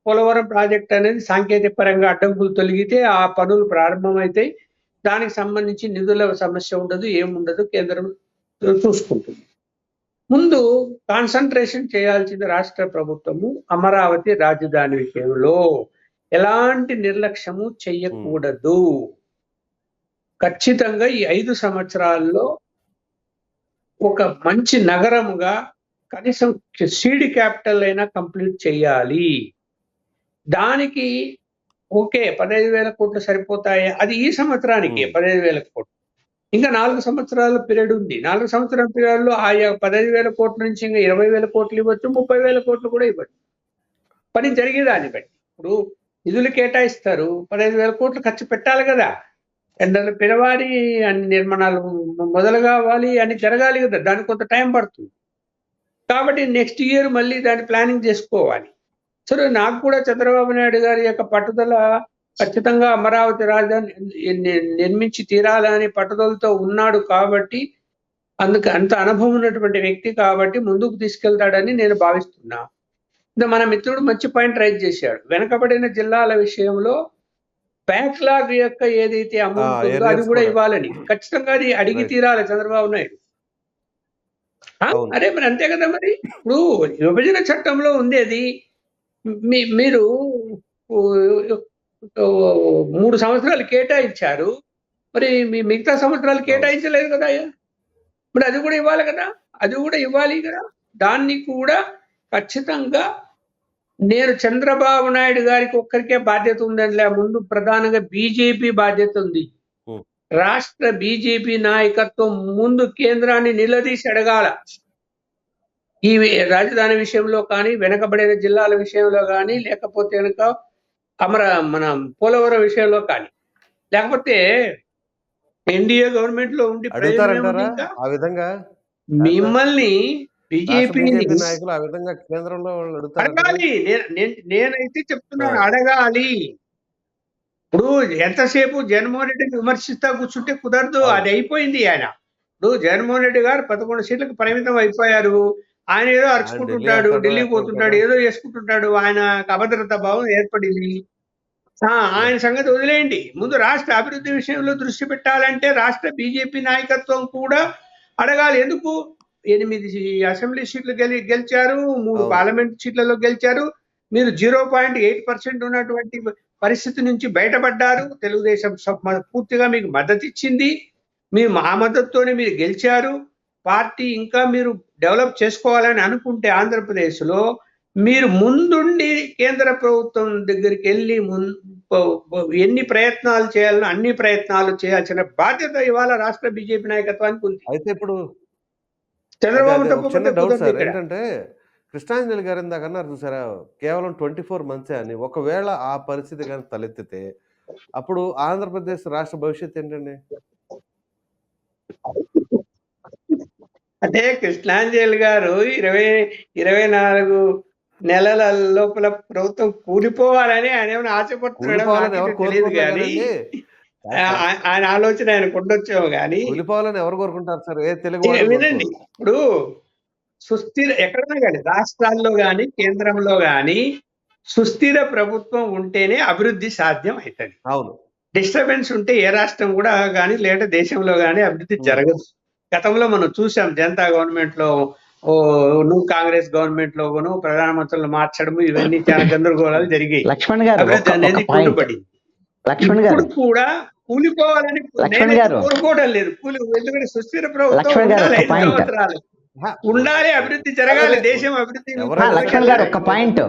Speaker 2: పోలవరం ప్రాజెక్ట్ అనేది సాంకేతిక పరంగా అడ్డంకులు తొలగితే ఆ పనులు ప్రారంభమవుతాయి. దానికి సంబంధించి నిధుల సమస్య ఉండదు, ఏముండదు, కేంద్రం చూసుకుంటుంది. ముందు కాన్సన్ట్రేషన్ చేయాల్సింది రాష్ట్ర ప్రభుత్వము అమరావతి రాజధాని విషయంలో ఎలాంటి నిర్లక్ష్యము చెయ్యకూడదు. ఖచ్చితంగా ఈ 5 సంవత్సరాల్లో ఒక మంచి నగరంగా కనీసం సీడ్ క్యాపిటల్ అయినా కంప్లీట్ చేయాలి. దానికి ఓకే 15,000 కోట్లు సరిపోతాయి, అది ఈ సంవత్సరానికి 15,000 కోట్లు. ఇంకా 4 సంవత్సరాల పీరియడ్ ఉంది. 4 సంవత్సరాల పీరియడ్ లో ఆయా 15,000 కోట్ల నుంచి ఇంకా 20,000 కోట్లు ఇవ్వచ్చు, 30,000 కోట్లు కూడా ఇవ్వచ్చు. పని జరిగేదాన్ని బట్టి. ఇప్పుడు నిధులు కేటాయిస్తారు, 15,000 కోట్లు ఖర్చు పెట్టాలి కదా. టెండర్లు పిలవాలి, అన్ని నిర్మాణాలు మొదలు కావాలి, అన్ని జరగాలి కదా, దానికి కొంత టైం పడుతుంది. కాబట్టి నెక్స్ట్ ఇయర్ మళ్ళీ దాన్ని ప్లానింగ్ చేసుకోవాలి. సరే, నాకు కూడా చంద్రబాబు నాయుడు గారి యొక్క పట్టుదల ఖచ్చితంగా అమరావతి రాజధాని నిర్మించి తీరాలని పట్టుదలతో ఉన్నాడు కాబట్టి, అందుకు అంత అనుభవం ఉన్నటువంటి వ్యక్తి కాబట్టి ముందుకు తీసుకెళ్తాడని నేను భావిస్తున్నా. మన మిత్రుడు మంచి పాయింట్ రైజ్ చేశాడు. వెనకబడిన జిల్లాల విషయంలో బ్యాక్లాగ్ యొక్క ఏదైతే అమౌంట్ ఉందో అది కూడా ఇవ్వాలని. ఖచ్చితంగా అది అడిగి తీరాలి చంద్రబాబు నాయుడు.
Speaker 1: అవును.
Speaker 2: అరే మరి అంతే కదా. మరి ఇప్పుడు విభజన చట్టంలో ఉంది అది. మీరు 3 సంవత్సరాలు కేటాయించారు, మరి మీ మిగతా సంవత్సరాలు కేటాయించలేదు కదా. మరి అది కూడా ఇవ్వాలి కదా, అది కూడా ఇవ్వాలి కదా. దాన్ని కూడా ఖచ్చితంగా నేను చంద్రబాబు నాయుడు గారికి ఒక్కరికే బాధ్యత ఉందండి, ముందు ప్రధానంగా బీజేపీ బాధ్యత ఉంది. రాష్ట్ర బీజేపీ నాయకత్వం ముందు కేంద్రాన్ని నిలదీసి అడగాల. ఈ రాజధాని విషయంలో కానీ, వెనకబడిన జిల్లాల విషయంలో కానీ, లేకపోతే కనుక మన పోలవరం విషయంలో కానీ. లేకపోతే ఎన్డీఏ గవర్నమెంట్ లో ఉండి
Speaker 1: ఆ విధంగా
Speaker 2: మిమ్మల్ని బీజేపీ
Speaker 1: నాయకులు ఆ విధంగా కేంద్రంలో
Speaker 2: అడగాలి. నేనైతే చెప్తున్నాను, అడగాలి. ఇప్పుడు ఎంతసేపు జగన్మోహన్ రెడ్డిని విమర్శిస్తా కూర్చుంటే కుదరదు, అది అయిపోయింది. ఆయన ఇప్పుడు జగన్మోహన్ రెడ్డి గారు 11 సీట్లకు పరిమితం అయిపోయారు. ఆయన ఏదో అరుచుకుంటుంటాడు, ఢిల్లీ పోతుంటాడు, ఏదో చేసుకుంటుంటాడు, ఆయన అభద్రతా భావం ఏర్పడింది. ఆయన సంగతి వదిలేయండి. ముందు రాష్ట్ర అభివృద్ధి విషయంలో దృష్టి పెట్టాలంటే రాష్ట్ర బీజేపీ నాయకత్వం కూడా అడగాలి. ఎందుకు 8 అసెంబ్లీ సీట్లు గెలిచారు, 3 పార్లమెంట్ సీట్లలో గెలిచారు, మీరు 0.8% ఉన్నటువంటి పరిస్థితి నుంచి బయటపడ్డారు. తెలుగుదేశం పూర్తిగా మీకు మద్దతు ఇచ్చింది, ఆ మద్దతుతోనే మీరు గెలిచారు. పార్టీ ఇంకా మీరు డెవలప్ చేసుకోవాలని అనుకుంటే ఆంధ్రప్రదేశ్లో మీరు ముందుండి కేంద్ర ప్రభుత్వం దగ్గరికి వెళ్ళి ఎన్ని ప్రయత్నాలు చేయాలని అన్ని ప్రయత్నాలు చేయాల్సిన బాధ్యత ఇవాళ రాష్ట్ర బీజేపీ నాయకత్వానికి ఉంది.
Speaker 1: అయితే ఇప్పుడు
Speaker 2: చంద్రబాబు
Speaker 1: ఏంటంటే కృష్ణాంజలి గారు ఇందాక అన్నారు చూసారా, కేవలం 24 మంత్సే అని. ఒకవేళ ఆ పరిస్థితి కానీ తలెత్తితే అప్పుడు ఆంధ్రప్రదేశ్ రాష్ట్ర భవిష్యత్తు ఏంటండి?
Speaker 2: అంటే కృష్ణాంజలి గారు 24 నెలల లోపల ప్రభుత్వం కూలిపోవాలని ఆయన ఏమైనా ఆశపడుతున్నాడో
Speaker 1: కూలిపోవాలని ఎవరు
Speaker 2: నాకైతే తెలియదు
Speaker 1: కోరుకోరులే
Speaker 2: కానీ
Speaker 1: కదండి.
Speaker 2: ఆయన ఆలోచన ఆయనకు ఉండొచ్చేమో కానీ
Speaker 1: కూలిపోవాలని ఎవరు కోరుకుంటారు సార్? ఏ తెలుగు వాడు
Speaker 2: వినండి,
Speaker 1: కోరుకోరు.
Speaker 2: ఇప్పుడు సుస్థిర ఎక్కడైనా కానీ రాష్ట్రాల్లో కానీ కేంద్రంలో కానీ సుస్థిర ప్రభుత్వం ఉంటేనే అభివృద్ధి సాధ్యం అవుతుంది.
Speaker 1: అవును.
Speaker 2: డిస్టర్బెన్స్ ఉంటే ఏ రాష్ట్రం కూడా కానీ లేదా దేశంలో కానీ అభివృద్ధి జరగదు. గతంలో మనం చూసాం జనతా గవర్నమెంట్ లో నువ్వు కాంగ్రెస్ గవర్నమెంట్ లోను ప్రధానమంత్రులు మార్చడం ఇవన్నీ చాలా గందరగోళాలు జరిగాయి.
Speaker 3: లక్ష్మణ్ గారు
Speaker 2: అభివృద్ధి అనేది కుంటుపడింది.
Speaker 3: లక్ష్మణ్ గారు
Speaker 2: ఇప్పుడు కూడా కూలిపోవాలని
Speaker 3: లక్ష్మణ్ గారు
Speaker 2: కోరుకోవడం లేదు. ఎందుకంటే సుస్థిర ప్రభుత్వం
Speaker 3: లక్ష్మణ్ గారు
Speaker 2: ఉండాలి,
Speaker 3: ఒక
Speaker 2: 5
Speaker 3: పాయింట్
Speaker 2: సంవత్సరాలు ఉండాలి, అభివృద్ధి జరగాలి, దేశం అభివృద్ధి
Speaker 3: లక్ష్మణ్ గారు ఒక పాయింట్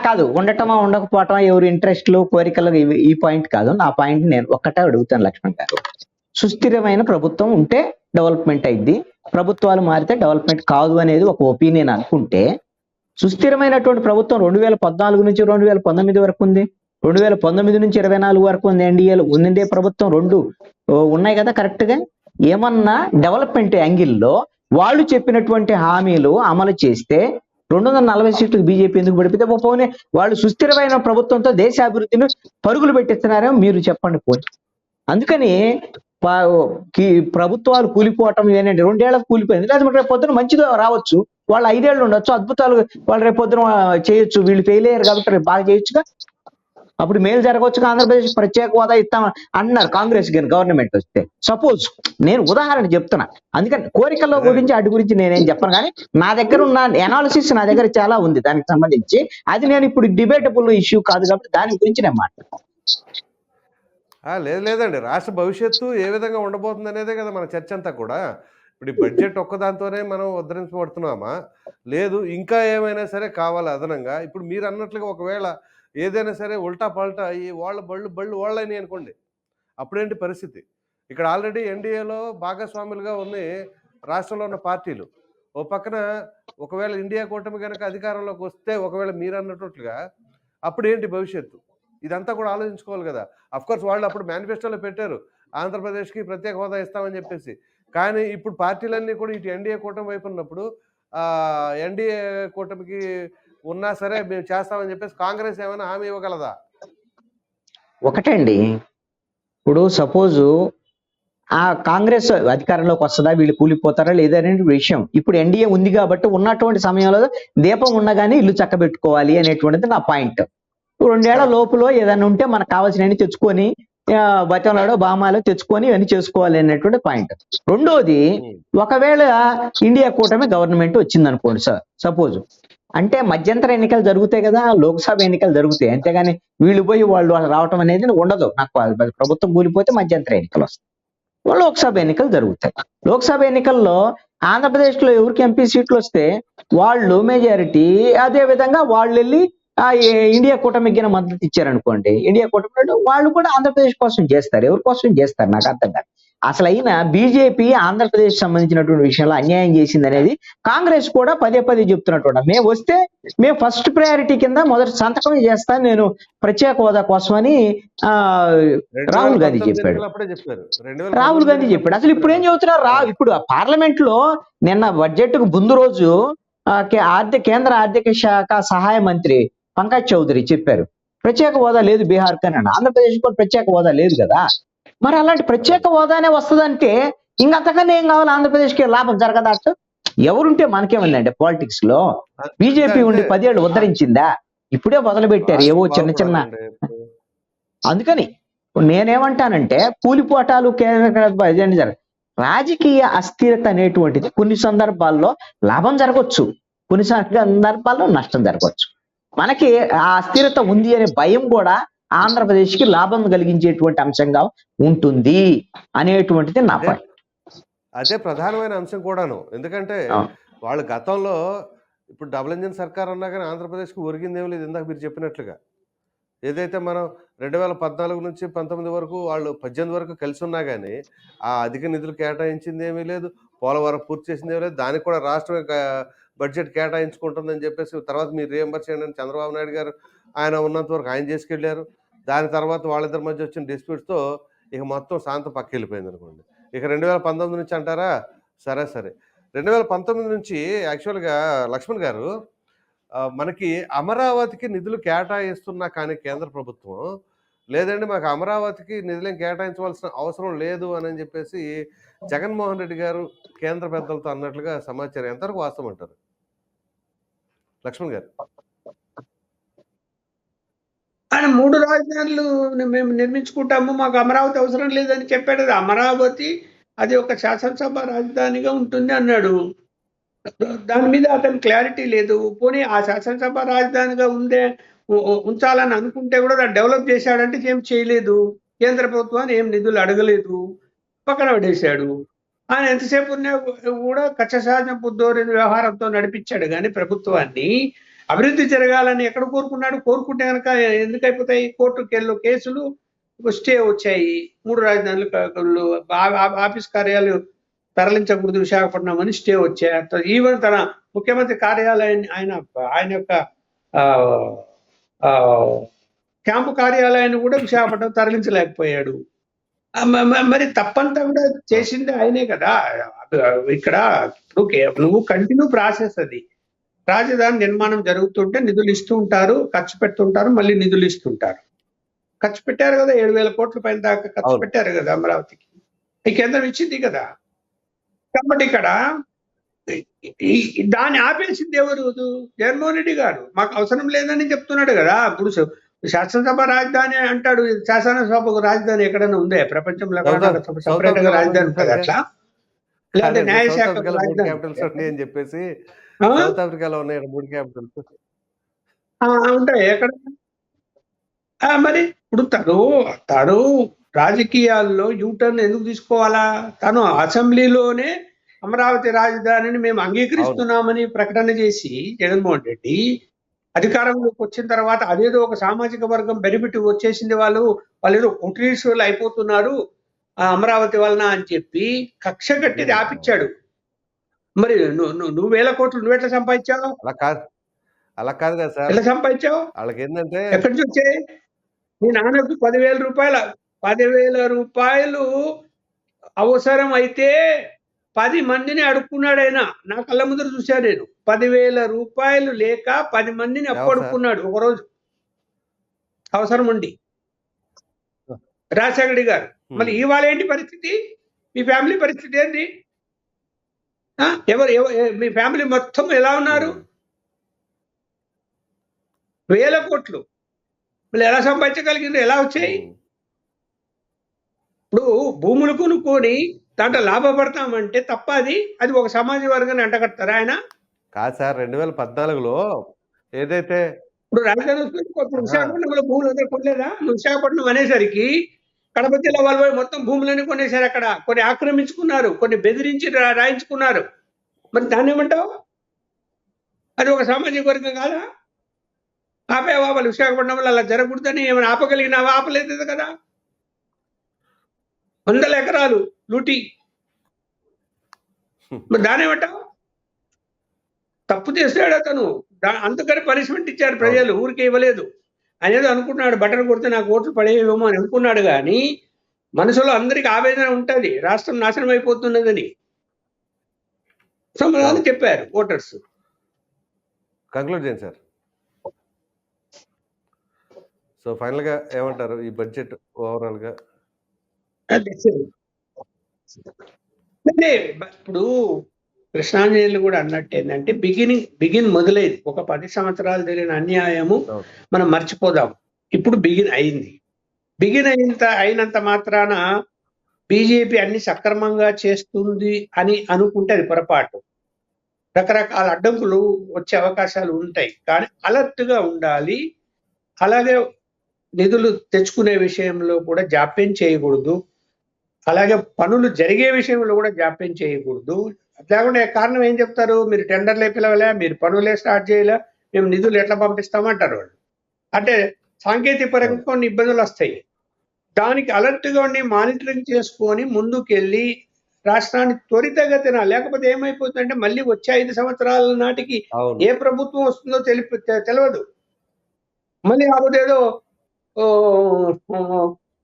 Speaker 3: కాదు, ఉండటమా ఉండకపోవటమా ఎవరి ఇంట్రెస్ట్లు కోరికలు ఈ పాయింట్ కాదు. నా పాయింట్ నేను ఒక్కటే అడుగుతాను లక్ష్మణ్ గారు. సుస్థిరమైన ప్రభుత్వం ఉంటే డెవలప్మెంట్ అయింది, ప్రభుత్వాలు మారితే డెవలప్మెంట్ కాదు అనేది ఒక ఒపీనియన్ అనుకుంటే, సుస్థిరమైనటువంటి ప్రభుత్వం 2014 నుంచి 2019 వరకు ఉంది, 2019 నుంచి 24 వరకు ఉంది. ఎన్డీఏలో ఉందే ప్రభుత్వం 2 ఉన్నాయి కదా కరెక్ట్ గా. ఏమన్నా డెవలప్మెంట్ యాంగిల్లో వాళ్ళు చెప్పినటువంటి హామీలు అమలు చేస్తే 240 సీట్లకు బీజేపీ ఎందుకు పడిపోతే పోనీ వాళ్ళు సుస్థిరమైన ప్రభుత్వంతో దేశాభివృద్ధిని పరుగులు పెట్టిస్తున్నారో మీరు చెప్పండి పోనీ. అందుకని ప్రభుత్వాలు కూలిపోవటం ఏంటంటే 2 ఏళ్లకు కూలిపోయింది, లేదా రేపు పొద్దున మంచిగా రావచ్చు, వాళ్ళు 5 ఏళ్ళు ఉండొచ్చు, అద్భుతాలు వాళ్ళు రేపు పొద్దున చేయొచ్చు. వీళ్ళు ఫెయిల్ అయ్యారు కాబట్టి రేపు బాగా చేయొచ్చుగా, అప్పుడు మేలు జరగవచ్చుగా. ఆంధ్రప్రదేశ్ ప్రత్యేక హోదా ఇస్తాం అన్నారు కాంగ్రెస్ గవర్నమెంట్ వస్తే. సపోజ్ నేను ఉదాహరణ చెప్తున్నా, అందుకని కోరికల గురించి వాటి గురించి నేనేం చెప్పను, కానీ నా దగ్గర ఉన్న ఎనాలిసిస్ నా దగ్గర చాలా ఉంది దానికి సంబంధించి. అది నేను ఇప్పుడు డిబేటబుల్ ఇష్యూ కాదు కాబట్టి దాని గురించి నేను మాట్లాడతాను.
Speaker 1: లేదండి, రాష్ట్ర భవిష్యత్తు ఏ విధంగా ఉండబోతుంది అనేదే కదా మన చర్చ అంతా కూడా. ఇప్పుడు ఈ బడ్జెట్ ఒక్కదాంతోనే మనం ఉద్ధరించబడుతున్నామా, లేదు ఇంకా ఏమైనా సరే కావాలి అదనంగా? ఇప్పుడు మీరు అన్నట్లుగా ఒకవేళ ఏదైనా సరే ఉల్టా పల్టా అయ్యి వాళ్ళ బళ్ళు వాళ్ళని అనుకోండి, అప్పుడేంటి పరిస్థితి? ఇక్కడ ఆల్రెడీ ఎన్డీఏలో భాగస్వాములుగా ఉంది రాష్ట్రంలో ఉన్న పార్టీలు. ఓ పక్కన ఒకవేళ ఇండియా కూటమి కనుక అధికారంలోకి వస్తే, ఒకవేళ మీరు అన్నట్లుగా అప్పుడు ఏంటి భవిష్యత్తు? ఇదంతా కూడా ఆలోచించుకోవాలి కదా. అఫ్కోర్స్ వాళ్ళు అప్పుడు మేనిఫెస్టోలో పెట్టారు ఆంధ్రప్రదేశ్కి ప్రత్యేక హోదా ఇస్తామని చెప్పేసి. కానీ ఇప్పుడు పార్టీలన్నీ కూడా ఇటు ఎన్డీఏ కూటమి వైపు ఉన్నప్పుడు ఎన్డీఏ కూటమికి ఉన్నా సరే మేము చేస్తామని చెప్పేసి కాంగ్రెస్ ఏమైనా హామీ ఇవ్వగలదా?
Speaker 3: ఒకటండి, ఇప్పుడు సపోజు కాంగ్రెస్ అధికారంలోకి వస్తుందా, వీళ్ళు కూలిపోతారా లేదా అనే విషయం. ఇప్పుడు ఎన్డీఏ ఉంది కాబట్టి ఉన్నటువంటి సమయంలో దీపం ఉండగానే ఇల్లు చక్కబెట్టుకోవాలి అనేటువంటిది నా పాయింట్. 2 ఏళ్ల లోపులో ఏదైనా ఉంటే మనకు కావాల్సినవి తెచ్చుకొని బతంలాడో బామాలో తెచ్చుకొని ఇవన్నీ చేసుకోవాలి అనేటువంటి పాయింట్. రెండోది, ఒకవేళ ఇండియా కూటమి గవర్నమెంట్ వచ్చింది అనుకోండి సార్, సపోజ్ అంటే మధ్యంతర ఎన్నికలు జరుగుతాయి కదా, లోక్సభ ఎన్నికలు జరుగుతాయి, అంతేగాని వీళ్ళు పోయి వాళ్ళు రావటం అనేది ఉండదు. నాకు ప్రభుత్వం కూలిపోతే మధ్యంతర ఎన్నికలు వస్తాయి, లోక్సభ ఎన్నికలు జరుగుతాయి. లోక్సభ ఎన్నికల్లో ఆంధ్రప్రదేశ్ లో ఎవరికి ఎంపీ సీట్లు వస్తే వాళ్ళు మెజారిటీ, అదే విధంగా వాళ్ళు వెళ్ళి ఇండియా కూటమికి మద్దతు ఇచ్చారనుకోండి, ఇండియా కూటమి వాళ్ళు కూడా ఆంధ్రప్రదేశ్ కోసం చేస్తారు. ఎవరి కోసం చేస్తారు నాకు అర్థం కాదు. అసలు అయినా బీజేపీ ఆంధ్రప్రదేశ్ సంబంధించినటువంటి విషయంలో అన్యాయం చేసింది అనేది కాంగ్రెస్ కూడా పదే చెప్తున్నట్టు. మేము వస్తే మేము ఫస్ట్ ప్రయారిటీ కింద మొదటి సంతకం చేస్తాను నేను ప్రత్యేక హోదా కోసమని రాహుల్ గాంధీ చెప్పాడు. రాహుల్ గాంధీ చెప్పాడు. అసలు ఇప్పుడు ఏం చెబుతున్నారు? ఇప్పుడు పార్లమెంట్ లో నిన్న బడ్జెట్ కు ముందు రోజు కేంద్ర ఆర్థిక శాఖ సహాయ మంత్రి పంకజ్ చౌదరి చెప్పారు ప్రత్యేక హోదా లేదు బీహార్ కన్నా. ఆంధ్రప్రదేశ్ కూడా ప్రత్యేక హోదా లేదు కదా. మరి అలాంటి ప్రత్యేక హోదానే వస్తుందంటే ఇంకంతకన్నా ఏం కావాలి? ఆంధ్రప్రదేశ్కి లాభం జరగదా? ఎవరుంటే మనకేమందండి పాలిటిక్స్ లో? బీజేపీ ఉండి 10 ఏళ్ళు ఉద్ధరించిందా? ఇప్పుడే మొదలు పెట్టారు ఏవో చిన్న. అందుకని నేనేమంటానంటే కూలిపోటాలు రాజకీయ అస్థిరత అనేటువంటిది కొన్ని సందర్భాల్లో లాభం జరగవచ్చు, కొన్ని సందర్భాల్లో నష్టం జరగవచ్చు. మనకి ఆ అస్థిరత ఉంది అనే భయం కూడా ఆంధ్రప్రదేశ్కి లాభం కలిగించేటువంటి అంశంగా ఉంటుంది అనేటువంటిది నా పాయింట్.
Speaker 1: అదే ప్రధానమైన అంశం కూడాను. ఎందుకంటే వాళ్ళు గతంలో ఇప్పుడు డబుల్ ఇంజిన్ సర్కార్ అన్నా కానీ ఆంధ్రప్రదేశ్కి ఒరిగిందేమీ లేదు. ఇందాక మీరు చెప్పినట్లుగా ఏదైతే మనం 2014 నుంచి 19 వరకు వాళ్ళు 18 వరకు కలిసి ఉన్నా కానీ ఆ అధిక నిధులు కేటాయించింది ఏమీ లేదు, పోలవరం పూర్తి చేసింది ఏమీ లేదు. దానికి కూడా రాష్ట్రం బడ్జెట్ కేటాయించుకుంటుందని చెప్పేసి తర్వాత మీరు రీఎంబర్స్ చేయండి అని చంద్రబాబు నాయుడు గారు ఆయన ఉన్నంత వరకు ఆయన చేసుకెళ్ళారు. దాని తర్వాత వాళ్ళిద్దరి మధ్య వచ్చిన డిస్ప్యూట్స్తో ఇక మొత్తం శాంతం పక్క వెళ్ళిపోయింది అనుకోండి. ఇక 2019 నుంచి అంటారా సరే సరే 2019 నుంచి యాక్చువల్గా లక్ష్మణ్ గారు మనకి అమరావతికి నిధులు కేటాయిస్తున్నా కానీ కేంద్ర ప్రభుత్వం లేదండి మాకు అమరావతికి నిధులను కేటాయించవలసిన అవసరం లేదు అని చెప్పేసి జగన్మోహన్ రెడ్డి గారు కేంద్ర పెద్దలతో అన్నట్లుగా సమాచారం ఎంతవరకు వాస్తవం అంటారు లక్ష్మణ్ గారు?
Speaker 2: ఆయన 3 రాజధానులు మేము నిర్మించుకుంటాము, మాకు అమరావతి అవసరం లేదని చెప్పాడు కదా. అమరావతి అది ఒక శాసనసభ రాజధానిగా ఉంటుంది అన్నాడు. దాని మీద అతను క్లారిటీ లేదు. పోనీ ఆ శాసనసభ రాజధానిగా ఉంచాలని అనుకుంటే కూడా దాన్ని డెవలప్ చేశాడంటే ఏం చేయలేదు. కేంద్ర ప్రభుత్వాన్ని ఏం నిధులు అడగలేదు, పక్కన పడేశాడు. ఆయన ఎంతసేపు ఉన్నా కూడా కక్ష సాధన ధోరణి వ్యవహారంతో నడిపించాడు కానీ ప్రభుత్వాన్ని అభివృద్ధి జరగాలని ఎక్కడ కోరుకున్నాడు? కోరుకుంటే కనుక ఎందుకు అయిపోతాయి? కోర్టుకెళ్ళు కేసులు స్టే వచ్చాయి. 3 రాజధానులు ఆఫీస్ కార్యాలయం తరలించకూడదు విశాఖపట్నం అని స్టే వచ్చాయి. ఈవెన్ తన ముఖ్యమంత్రి కార్యాలయాన్ని ఆయన యొక్క క్యాంపు కార్యాలయాన్ని కూడా విశాఖపట్నం తరలించలేకపోయాడు. మరి తప్పంతా కూడా చేసింది ఆయనే కదా. ఇక్కడ నువ్వు కంటిన్యూ ప్రాసెస్ అది. రాజధాని నిర్మాణం జరుగుతుంటే నిధులు ఇస్తూ ఉంటారు, ఖర్చు పెడుతుంటారు, మళ్ళీ నిధులు ఇస్తుంటారు. ఖర్చు పెట్టారు కదా, 7,000 కోట్ల పైన దాకా ఖర్చు పెట్టారు కదా అమరావతికి. ఈ కేంద్రం ఇచ్చింది కదా. కాబట్టి ఇక్కడ దాన్ని ఆపేసింది ఎవరు? జగన్మోహన్ రెడ్డి గారు. మాకు అవసరం లేదని చెప్తున్నాడు కదా. ఇప్పుడు శాసనసభ రాజధాని అంటాడు. శాసనసభకు రాజధాని ఎక్కడైనా ఉందే ప్రపంచంలో? సపరేట్ గా రాజధాని ఉంటుంది అట్లా? లేదా న్యాయశాఖ
Speaker 1: రాజధాని అని చెప్పేసి సౌత్ ఆఫ్రికాలో ఉన్నాయి 3 క్యాపిటల్స్
Speaker 2: ఉంటాయి ఎక్కడ. మరి ఇప్పుడు తను రాజకీయాల్లో యూటర్న్ ఎందుకు తీసుకోవాలా? తను అసెంబ్లీలోనే అమరావతి రాజధానిని మేము అంగీకరిస్తున్నామని ప్రకటన చేసి జగన్మోహన్ రెడ్డి అధికారంలోకి వచ్చిన తర్వాత అదేదో ఒక సామాజిక వర్గం బెనిఫిట్ వచ్చేసింది, వాళ్ళు ఏదో కుటీశ్వరులు అయిపోతున్నారు అమరావతి వలన అని చెప్పి కక్ష కట్టిది ఆపిచ్చాడు. మరి నువ్వు 1,000 కోట్లు నువ్వెట్లా సంపాదించావు?
Speaker 1: అలా కాదు కదా సార్.
Speaker 2: ఎట్లా సంపాదించావు?
Speaker 1: వాళ్ళకి ఏంటంటే
Speaker 2: ఎక్కడి నుంచి వచ్చాయి? మీ నాన్నకు 10,000 రూపాయలు అవసరం అయితే 10 మందిని అడుక్కున్నాడు ఆయన. నా కళ్ళ ముందర చూశాను నేను. 10,000 రూపాయలు లేక 10 మందిని అప్పడుక్కున్నాడు ఒకరోజు అవసరం ఉండి రాజశేఖర గారు. మళ్ళీ ఇవాళ ఏంటి పరిస్థితి? మీ ఫ్యామిలీ పరిస్థితి ఏంటి? మీ ఫ్యామిలీ మొత్తం ఎలా ఉన్నారు? 1,000 కోట్లు మళ్ళీ ఎలా సంపాదించగలిగిందో, ఎలా వచ్చాయి? ఇప్పుడు భూములు కొనుక్కొని దాంట్లో లాభపడతామంటే తప్ప అది ఒక సమాజ వర్గాన్ని అంటగడతారా ఆయన?
Speaker 1: కాదు సార్. 2014లో ఏదైతే
Speaker 2: ఇప్పుడు రాజధాని ఇప్పుడు విశాఖపట్నంలో భూములు అందరూ కొనలేదా? విశాఖపట్నం అనేసరికి కడప జిల్లా వాళ్ళు మొత్తం భూములన్నీ కొనేశారు. అక్కడ కొన్ని ఆక్రమించుకున్నారు, కొన్ని బెదిరించి రాయించుకున్నారు. మరి దాన్ని ఏమంటావు? అది ఒక సామాజిక వర్గం కాదా? ఆపేవా? వాళ్ళు విశాఖపట్నంలో అలా జరగకూడదని ఏమైనా ఆపగలిగినావా? ఆపలేదు కదా. 100 ఎకరాలు లూటీ. మరి దాన్ని ఏమంటావు? తప్పు చేస్తాడు అతను. అందుకని పనిష్మెంట్ ఇచ్చారు ప్రజలు, ఊరికే ఇవ్వలేదు. అనేదో అనుకున్నాడు, బటన్ కొడితే నాకు ఓట్లు పడేవేమో అని అనుకున్నాడు. కానీ మనసులో అందరికి ఆవేదన ఉంటుంది, రాష్ట్రం నాశనం అయిపోతున్నదని. సమాధానం చెప్పారు ఓటర్స్.
Speaker 1: కంక్లూడ్ చేయండి సార్. సో ఫైనల్ గా ఏమంటారు ఈ బడ్జెట్ ఓవరాల్ గా?
Speaker 2: ఇప్పుడు కృష్ణాంజనేయులు కూడా అన్నట్టు ఏంటంటే బిగిన్ మొదలైంది. ఒక 10 సంవత్సరాలు జరిగిన అన్యాయము మనం మర్చిపోదాం. ఇప్పుడు బిగిన్ అయింది. బిగిన్ అయినంత మాత్రాన బీజేపీ అన్ని సక్రమంగా చేస్తుంది అని అనుకుంటే అది పొరపాటు. రకరకాల అడ్డంకులు వచ్చే అవకాశాలు ఉంటాయి. కానీ అలర్ట్ గా ఉండాలి. అలాగే నిధులు తెచ్చుకునే విషయంలో కూడా జాప్యం చేయకూడదు. అలాగే పనులు జరిగే విషయంలో కూడా జాప్యం చేయకూడదు. లేకుండా కారణం ఏం చెప్తారు? మీరు టెండర్లే పిలవలే, మీరు పనులే స్టార్ట్ చేయలే, మేము నిధులు ఎట్లా పంపిస్తామంటారు వాళ్ళు. అంటే సాంకేతిక పరంగా కొన్ని ఇబ్బందులు వస్తాయి. దానికి అలర్ట్ గా ఉండి మానిటరింగ్ చేసుకొని ముందుకెళ్ళి రాష్ట్రాన్ని త్వరితగతిన, లేకపోతే ఏమైపోతుందంటే మళ్ళీ వచ్చే 5 సంవత్సరాల నాటికి ఏ ప్రభుత్వం వస్తుందో తెలియదు. మళ్ళీ అదేదో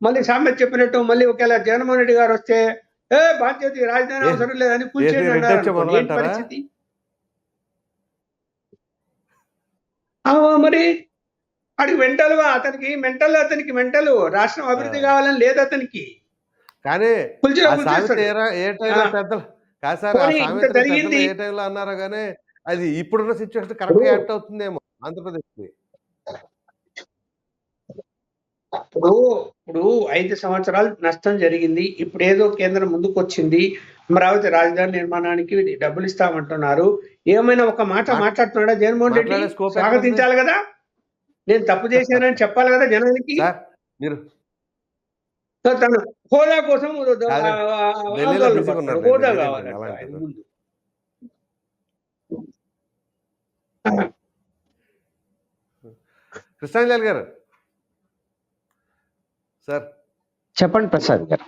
Speaker 2: మళ్ళీ సామెత చెప్పినట్టు మళ్ళీ ఒకవేళ జగన్మోహన్ రెడ్డి గారు వస్తే బాధ్యత రాజధాని
Speaker 1: ఏ-
Speaker 2: అవసరం లేదని
Speaker 1: ఏంటి
Speaker 2: కూల్చేయండి
Speaker 1: రెడ్డి
Speaker 2: అన్నారు
Speaker 1: వచ్చే
Speaker 2: అనుకోండి. ఏంటి
Speaker 1: మొదలంటారా?
Speaker 2: పరిస్థితి? మరి అడిగి అతనికి మెంటల్ రాష్ట్రం అభివృద్ధి కావాలని లేదు అతనికి.
Speaker 1: కానీ
Speaker 2: కూల్చిలో
Speaker 1: ఆ సామెత
Speaker 2: కూల్చేస్తాడు.
Speaker 1: ఏ టైంలో
Speaker 2: ఆ,
Speaker 1: పెద్దలు కాదు సార్, ఆ
Speaker 2: పోనీ ఇంత
Speaker 1: సామెతని పెద్దలు
Speaker 2: జరిగింది.
Speaker 1: ఏ టైంలో అన్నారో కానీ అది ఇప్పుడున్న సిచ్యువేషన్ కరెక్ట్ యాక్ట్ అవుతుందేమో ఆంధ్రప్రదేశ్కి.
Speaker 2: ఇప్పుడు 5 సంవత్సరాలు నష్టం జరిగింది. ఇప్పుడు ఏదో కేంద్రం ముందుకు వచ్చింది, అమరావతి రాజధాని నిర్మాణానికి డబ్బులు ఇస్తామంటున్నారు. ఏమైనా ఒక మాట మాట్లాడుతున్నాడా జగన్మోహన్ రెడ్డి?
Speaker 1: మాట్లాడే scope ఎక్కడ
Speaker 2: స్వాగతించాలి కదా, నేను తప్పు చేశానని చెప్పాలి కదా జనానికి.
Speaker 1: సార్ మీరు
Speaker 2: తన హోదా కోసం
Speaker 1: ఢిల్లీలో
Speaker 2: ఆందోళన
Speaker 1: బిజీగా
Speaker 2: పడతాడు.
Speaker 1: ఉన్నారు.
Speaker 2: హోదా
Speaker 1: ఢిల్లీ
Speaker 2: కావాలంట
Speaker 1: అలాంటి
Speaker 2: ఆయన ముందు.
Speaker 1: కృష్ణాంజలి గారు సార్,
Speaker 3: చెప్పండి ప్రసాద్ గారు.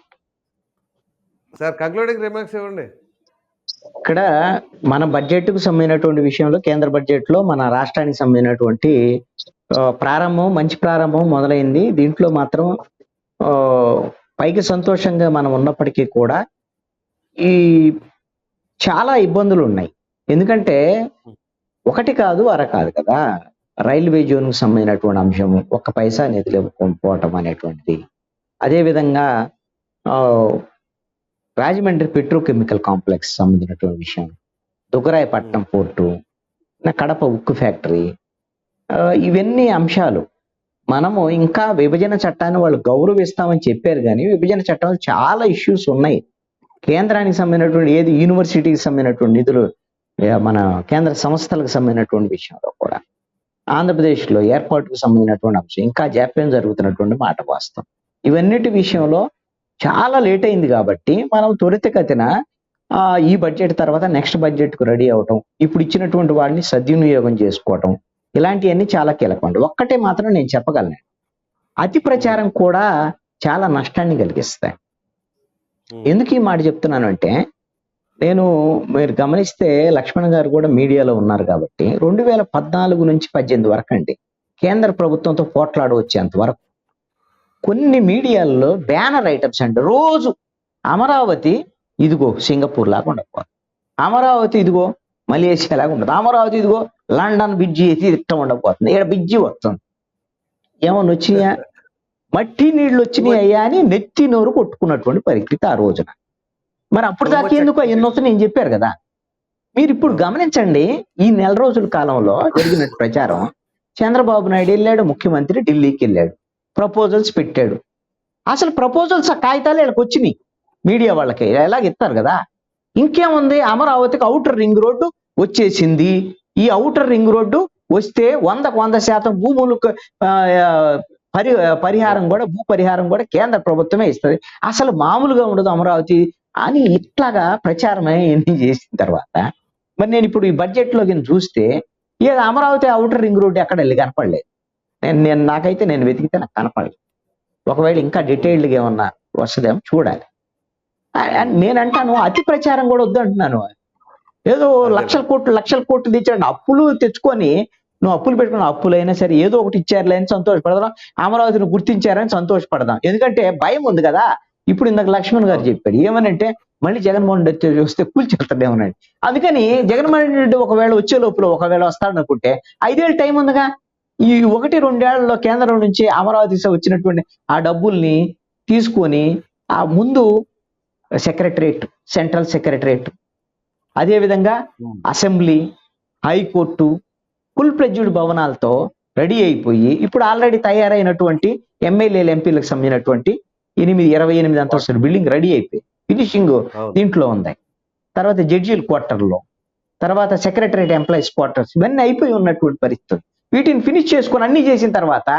Speaker 1: సార్ కంక్లూడింగ్ రిమార్క్స్ ఇవ్వండి.
Speaker 3: ఇక్కడ మన బడ్జెట్ కు సంబంధించినటువంటి విషయంలో కేంద్ర బడ్జెట్ లో మన రాష్ట్రానికి సంబంధించినటువంటి మంచి ప్రారంభం మొదలైంది. దీంట్లో మాత్రం ఆ, పైకి సంతోషంగా మనం ఉన్నప్పటికీ కూడా ఈ చాలా ఇబ్బందులు ఉన్నాయి. ఎందుకంటే ఒకటి కాదు అర కాదు కదా. రైల్వే జోన్ కు సంబంధించినటువంటి అంశం, ఒక్క పైసా నిధులు ఇవ్వకపోవటం అనేటువంటిది. అదేవిధంగా ఆ, రాజమండ్రి పెట్రోకెమికల్ కాంప్లెక్స్ సంబంధించినటువంటి విషయం, దుగ్గరాయపట్నం పోర్టు, కడప ఉక్కు ఫ్యాక్టరీ, ఇవన్నీ అంశాలు మనము ఇంకా విభజన చట్టాన్ని వాళ్ళు గౌరవిస్తామని చెప్పారు, కానీ విభజన చట్టంలో చాలా ఇష్యూస్ ఉన్నాయి. కేంద్రానికి సంబంధించినటువంటి ఏది యూనివర్సిటీకి సంబంధించినటువంటి నిధులు, మన కేంద్ర సంస్థలకు సంబంధించినటువంటి విషయంలో కూడా ఆంధ్రప్రదేశ్లో ఏర్పాటుకు సంబంధించినటువంటి అంశం ఇంకా జాప్యం జరుగుతున్నటువంటి మాట వాస్తవం. ఇవన్నిటి విషయంలో చాలా లేట్ అయింది కాబట్టి మనం త్వరితగతిన ఈ బడ్జెట్ తర్వాత నెక్స్ట్ బడ్జెట్ కు రెడీ అవటం, ఇప్పుడు ఇచ్చినటువంటి వాటిని సద్వినియోగం చేసుకోవటం, ఇలాంటివన్నీ చాలా కీలకం. ఒక్కటే మాత్రం నేను చెప్పగలను, అతి ప్రచారం కూడా చాలా నష్టాన్ని కలిగిస్తాయి. ఎందుకు ఈ మాట చెప్తున్నాను అంటే, మీరు గమనిస్తే లక్ష్మణ్ గారు కూడా మీడియాలో ఉన్నారు కాబట్టి 2014 నుంచి 18 వరకు అండి కేంద్ర ప్రభుత్వంతో పోట్లాడి వచ్చేంత వరకు కొన్ని మీడియాల్లో బ్యానర్ ఐటమ్స్ అంటే రోజు అమరావతి ఇదిగో సింగపూర్ లాగా ఉండకపోతుంది, అమరావతి ఇదిగో మలేషియా లాగా ఉండదు, అమరావతి ఇదిగో లండన్ బ్రిడ్జి అయితే ఇష్టం ఉండకపోతుంది, ఇక్కడ బ్రిడ్జి వస్తుంది. ఏమన్నా వచ్చినాయా? మట్టి నీళ్లు వచ్చినాయి అయ్యా అని నెత్తి నోరు కొట్టుకున్నటువంటి పరిస్థితి ఆ రోజున. మరి అప్పుడు దాకా ఎందుకు ఎన్ని వస్తున్నాయి నేను చెప్పారు కదా. మీరు ఇప్పుడు గమనించండి, ఈ నెల రోజుల కాలంలో జరిగిన ప్రచారం, చంద్రబాబు నాయుడు వెళ్ళాడు, ముఖ్యమంత్రి ఢిల్లీకి వెళ్ళాడు, ప్రపోజల్స్ పెట్టాడు. అసలు ప్రపోజల్స్ ఆ కాగితాలు వీళ్ళకి వచ్చినాయి, మీడియా వాళ్ళకి ఎలాగ ఇస్తారు కదా. ఇంకేముంది, అమరావతికి ఔటర్ రింగ్ రోడ్డు వచ్చేసింది. ఈ ఔటర్ రింగ్ రోడ్డు వస్తే 100% భూములకు పరిహారం కూడా, భూ పరిహారం కూడా కేంద్ర ప్రభుత్వమే ఇస్తుంది, అసలు మామూలుగా ఉండదు అమరావతి అని ఇట్లాగా ప్రచారమే ఎన్ని చేసిన తర్వాత, మరి నేను ఇప్పుడు ఈ బడ్జెట్ లో చూస్తే ఏదో అమరావతి ఔటర్ రింగ్ రోడ్డు ఎక్కడ వెళ్ళి కనపడలేదు. నాకైతే నేను వెతికితే నాకు కనపడలేదు. ఒకవేళ ఇంకా డీటెయిల్డ్గా ఏమన్నా వస్తుందేమో చూడాలి. నేను అంటాను అతి ప్రచారం కూడా వద్దు అంటున్నాను. ఏదో లక్షల కోట్లు తెచ్చాడు, అప్పులు తెచ్చుకొని నువ్వు అప్పులు పెట్టుకున్న అప్పులైనా సరే ఏదో ఒకటి ఇచ్చారులే అని సంతోషపడదాం, అమరావతిని గుర్తించారని సంతోషపడదాం. ఎందుకంటే భయం ఉంది కదా. ఇప్పుడు ఇందాక లక్ష్మణ్ గారు చెప్పాడు ఏమనంటే, మళ్ళీ జగన్మోహన్ రెడ్డి వస్తే కూల్చేస్తాడేమోనండి. అందుకని జగన్మోహన్ రెడ్డి ఒకవేళ వచ్చే లోపల ఒకవేళ వస్తాడనుకుంటే 5 ఏళ్ళ టైం ఉందిగా. ఈ 1-2 ఏళ్లలో కేంద్రం నుంచి అమరావతి వచ్చినటువంటి ఆ డబ్బుల్ని తీసుకొని ఆ ముందు సెక్రటరేట్, సెంట్రల్ సెక్రటరేట్, అదేవిధంగా అసెంబ్లీ, హైకోర్టు, ఫుల్ ప్లెడ్జ్డ్ భవనాలతో రెడీ అయిపోయి ఇప్పుడు ఆల్రెడీ తయారైనటువంటి ఎమ్మెల్యేలు, ఎంపీలకు సంబంధించినటువంటి 28 అంతస్తుల బిల్డింగ్ రెడీ అయిపోయి ఫినిషింగ్ దీంట్లో ఉంది. తర్వాత జడ్జీల క్వార్టర్లో, తర్వాత సెక్రటరేట్ ఎంప్లాయీస్ క్వార్టర్స్, ఇవన్నీ అయిపోయి ఉన్నటువంటి పరిస్థితి. వీటిని ఫినిష్ చేసుకొని అన్ని చేసిన తర్వాత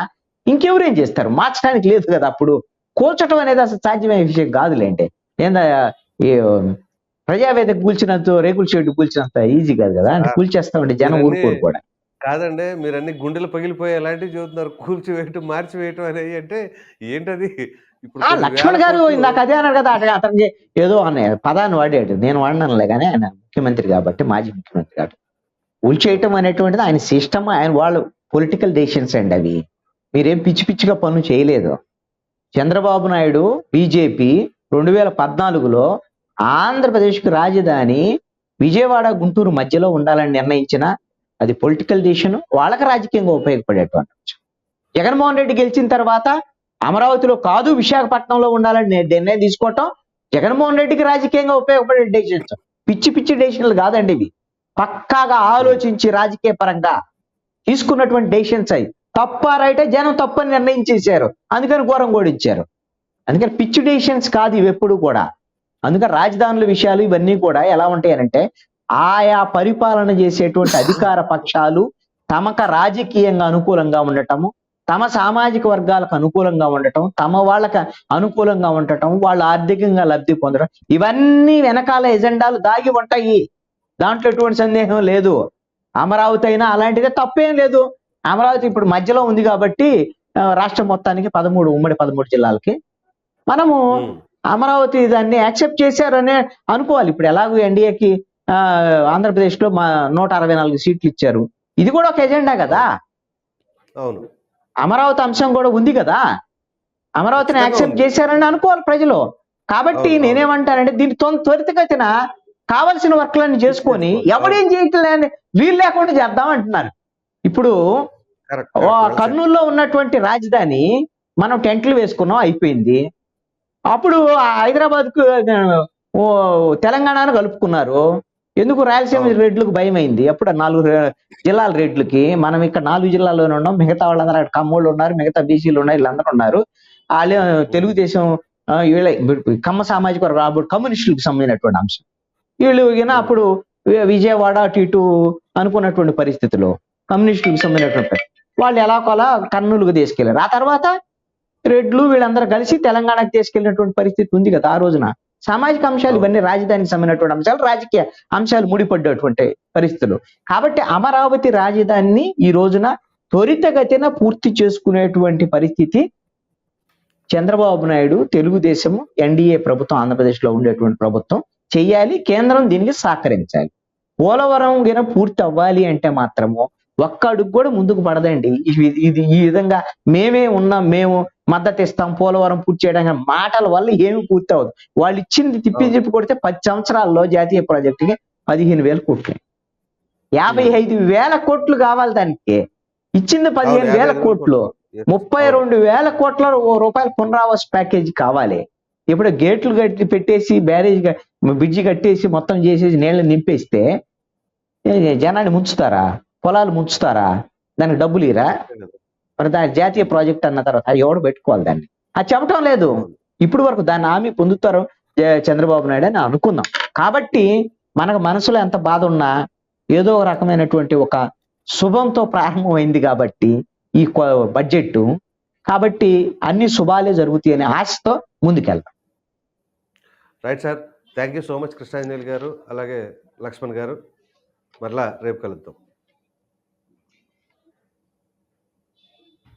Speaker 3: ఇంకెవరేం చేస్తారు? మార్చడానికి లేదు కదా. అప్పుడు కూల్చడం అనేది అసలు సాధ్యమయ్యే విషయం కాదులేండి. ఏందా ఈ ప్రజావేదిక కూల్చినంత, రేకుల షెడ్ కూల్చినంత ఈజీ కాదు కదా. అంటే కూల్చేస్తామంటే జనం ఊరుకోరు కూడా.
Speaker 1: కాదండి, మీరు అన్ని గుండెలు పగిలిపోయి ఎలాంటివి చదువుతున్నారు, కూల్చివేయటం మార్చివేయటం అనేది అంటే ఏంటది?
Speaker 3: లక్ష్మణ్ గారు ఇందాక అదే అన్నారు కదా, అతనికి ఏదో అనే పదాన్ని వాడాడు, నేను వాడినానులే కానీ ఆయన ముఖ్యమంత్రి కాబట్టి, మాజీ ముఖ్యమంత్రి కాబట్టి. కూల్చేయటం అనేటువంటిది ఆయన సిస్టమ్, ఆయన వాళ్ళు పొలిటికల్ డెసిషన్స్ అండి అవి. మీరేం పిచ్చిగా పనులు చేయలేదు. చంద్రబాబు నాయుడు బీజేపీ 2014లో ఆంధ్రప్రదేశ్కి రాజధాని విజయవాడ గుంటూరు మధ్యలో ఉండాలని నిర్ణయించిన అది పొలిటికల్ డిసిషన్, వాళ్ళకి రాజకీయంగా ఉపయోగపడేటువంటి అంశం. జగన్మోహన్ రెడ్డి గెలిచిన తర్వాత అమరావతిలో కాదు విశాఖపట్నంలో ఉండాలని నిర్ణయం తీసుకోవటం జగన్మోహన్ రెడ్డికి రాజకీయంగా ఉపయోగపడే డెసిషన్స్. పిచ్చి పిచ్చి డెసిషన్లు కాదండి ఇవి, పక్కాగా ఆలోచించి రాజకీయ పరంగా తీసుకున్నటువంటి డెసిషన్స్ అవి. తప్ప రైటే జనం తప్పని నిర్ణయించేశారు, అందుకని ఘోరం ఓడించారు. అందుకని పిచ్చి డెసిషన్స్ కాదు ఇవి ఎప్పుడు కూడా. అందుకని రాజధానుల విషయాలు ఇవన్నీ కూడా ఎలా ఉంటాయనంటే ఆయా పరిపాలన చేసేటువంటి అధికార పక్షాలు తమకు రాజకీయంగా అనుకూలంగా ఉండటము, తమ సామాజిక వర్గాలకు అనుకూలంగా ఉండటం, తమ వాళ్ళకి అనుకూలంగా ఉండటం, వాళ్ళు ఆర్థికంగా లబ్ధి పొందడం, ఇవన్నీ వెనకాల ఎజెండాలు దాగి ఉంటాయి. దాంట్లో ఎటువంటి సందేహం లేదు. అమరావతి అయినా అలాంటిదే, తప్పేం లేదు. అమరావతి ఇప్పుడు మధ్యలో ఉంది కాబట్టి రాష్ట్రం మొత్తానికి 13 ఉమ్మడి 13 జిల్లాలకి మనము అమరావతి దాన్ని యాక్సెప్ట్ చేశారనే అనుకోవాలి. ఇప్పుడు ఎలాగో ఎన్డీఏకి ఆంధ్రప్రదేశ్ లో 164 సీట్లు ఇచ్చారు, ఇది కూడా ఒక ఎజెండా కదా.
Speaker 1: అవును,
Speaker 3: అమరావతి అంశం కూడా ఉంది కదా, అమరావతిని యాక్సెప్ట్ చేశారని అనుకోవాలి ప్రజలు. కాబట్టి నేనేమంటానంటే దీన్ని త్వరితగతిన కావలసిన వర్క్లన్నీ చేసుకొని ఎవడేం చేయట్లేని వీలు లేకుండా చేద్దాం అంటున్నారు. ఇప్పుడు కర్నూలులో ఉన్నటువంటి రాజధాని మనం టెంట్లు వేసుకున్నాం, అయిపోయింది. అప్పుడు హైదరాబాద్ కు తెలంగాణను కలుపుకున్నారు. ఎందుకు రాయలసీమ రెడ్లకు భయం అయింది. అప్పుడు 4 జిల్లాల రెడ్లకి, మనం ఇక్కడ 4 జిల్లాల్లోనే ఉన్నాం, మిగతా వాళ్ళందరూ అక్కడ కమ్మోళ్ళు ఉన్నారు, మిగతా బీసీలు ఉన్నారు, వీళ్ళందరూ ఉన్నారు. వాళ్ళే తెలుగుదేశం వీళ్ళ కమ్మ సామాజిక వర్గం కమ్యూనిస్టులకు సంబంధించినటువంటి అంశం. వీళ్ళు అప్పుడు విజయవాడ అటు ఇటు అనుకున్నటువంటి పరిస్థితిలో కమ్యూనిస్టులకు సంబంధించినటువంటి వాళ్ళు ఎలాగోలా కర్నూలుకు తీసుకెళ్లారు. ఆ తర్వాత రెడ్లు వీళ్ళందరూ కలిసి తెలంగాణకు తీసుకెళ్లినటువంటి పరిస్థితి ఉంది కదా ఆ రోజున. సామాజిక అంశాలు ఇవన్నీ రాజధానికి సంబంధించినటువంటి అంశాలు, రాజకీయ అంశాలు ముడిపడ్డటువంటి పరిస్థితులు. కాబట్టి అమరావతి రాజధానిని ఈ రోజున త్వరితగతిన పూర్తి చేసుకునేటువంటి పరిస్థితి చంద్రబాబు నాయుడు, తెలుగుదేశం, ఎన్డీఏ ప్రభుత్వం, ఆంధ్రప్రదేశ్ లో ఉండేటువంటి ప్రభుత్వం చెయ్యాలి. కేంద్రం దీనికి సహకరించాలి. పోలవరం గిన పూర్తి అవ్వాలి అంటే మాత్రము ఒక్క అడుగు కూడా ముందుకు పడదండి. ఇది ఈ విధంగా మేమే ఉన్నాం, మేము మద్దతు ఇస్తాం, పోలవరం పూర్తి చేయడానికి మాటల వల్ల ఏమి పూర్తి అవ్వదు. వాళ్ళు ఇచ్చింది తిప్పి కొడితే 10 సంవత్సరాల్లో జాతీయ ప్రాజెక్టుకి 15,000 కోట్లు, 55,000 కోట్లు కావాలి. దానికి ఇచ్చింది 15,000 కోట్లు, 32,000 కోట్ల రూపాయల పునరావాస ప్యాకేజీ కావాలి. ఇప్పుడు గేట్లు కట్టి పెట్టేసి బ్యారేజ్ బ్రిడ్జి కట్టేసి మొత్తం చేసేసి నీళ్లు నింపేస్తే జనాన్ని ముంచుతారా? పొలాలు ముంచుతారా? దానికి డబ్బులు ఇరా? మరి దాని జాతీయ ప్రాజెక్ట్ అన్న తర్వాత ఎవడు పెట్టుకోవాలి దాన్ని? అది చెప్పటం లేదు. ఇప్పుడు వరకు దాన్ని హామీ పొందుతారు చంద్రబాబు నాయుడు అని అనుకుందాం. కాబట్టి మనకు మనసులో ఎంత బాధ ఉన్నా ఏదో ఒక రకమైనటువంటి ఒక శుభంతో ప్రారంభమైంది కాబట్టి ఈ బడ్జెట్, కాబట్టి అన్ని శుభాలే జరుగుతాయి అనే ఆశతో ముందుకెళ్తాం.
Speaker 1: Right sir, thank you so much Krishnanjali గారు, అలాగే లక్ష్మణ్ గారు. మరలా రేపు కలుద్దాం.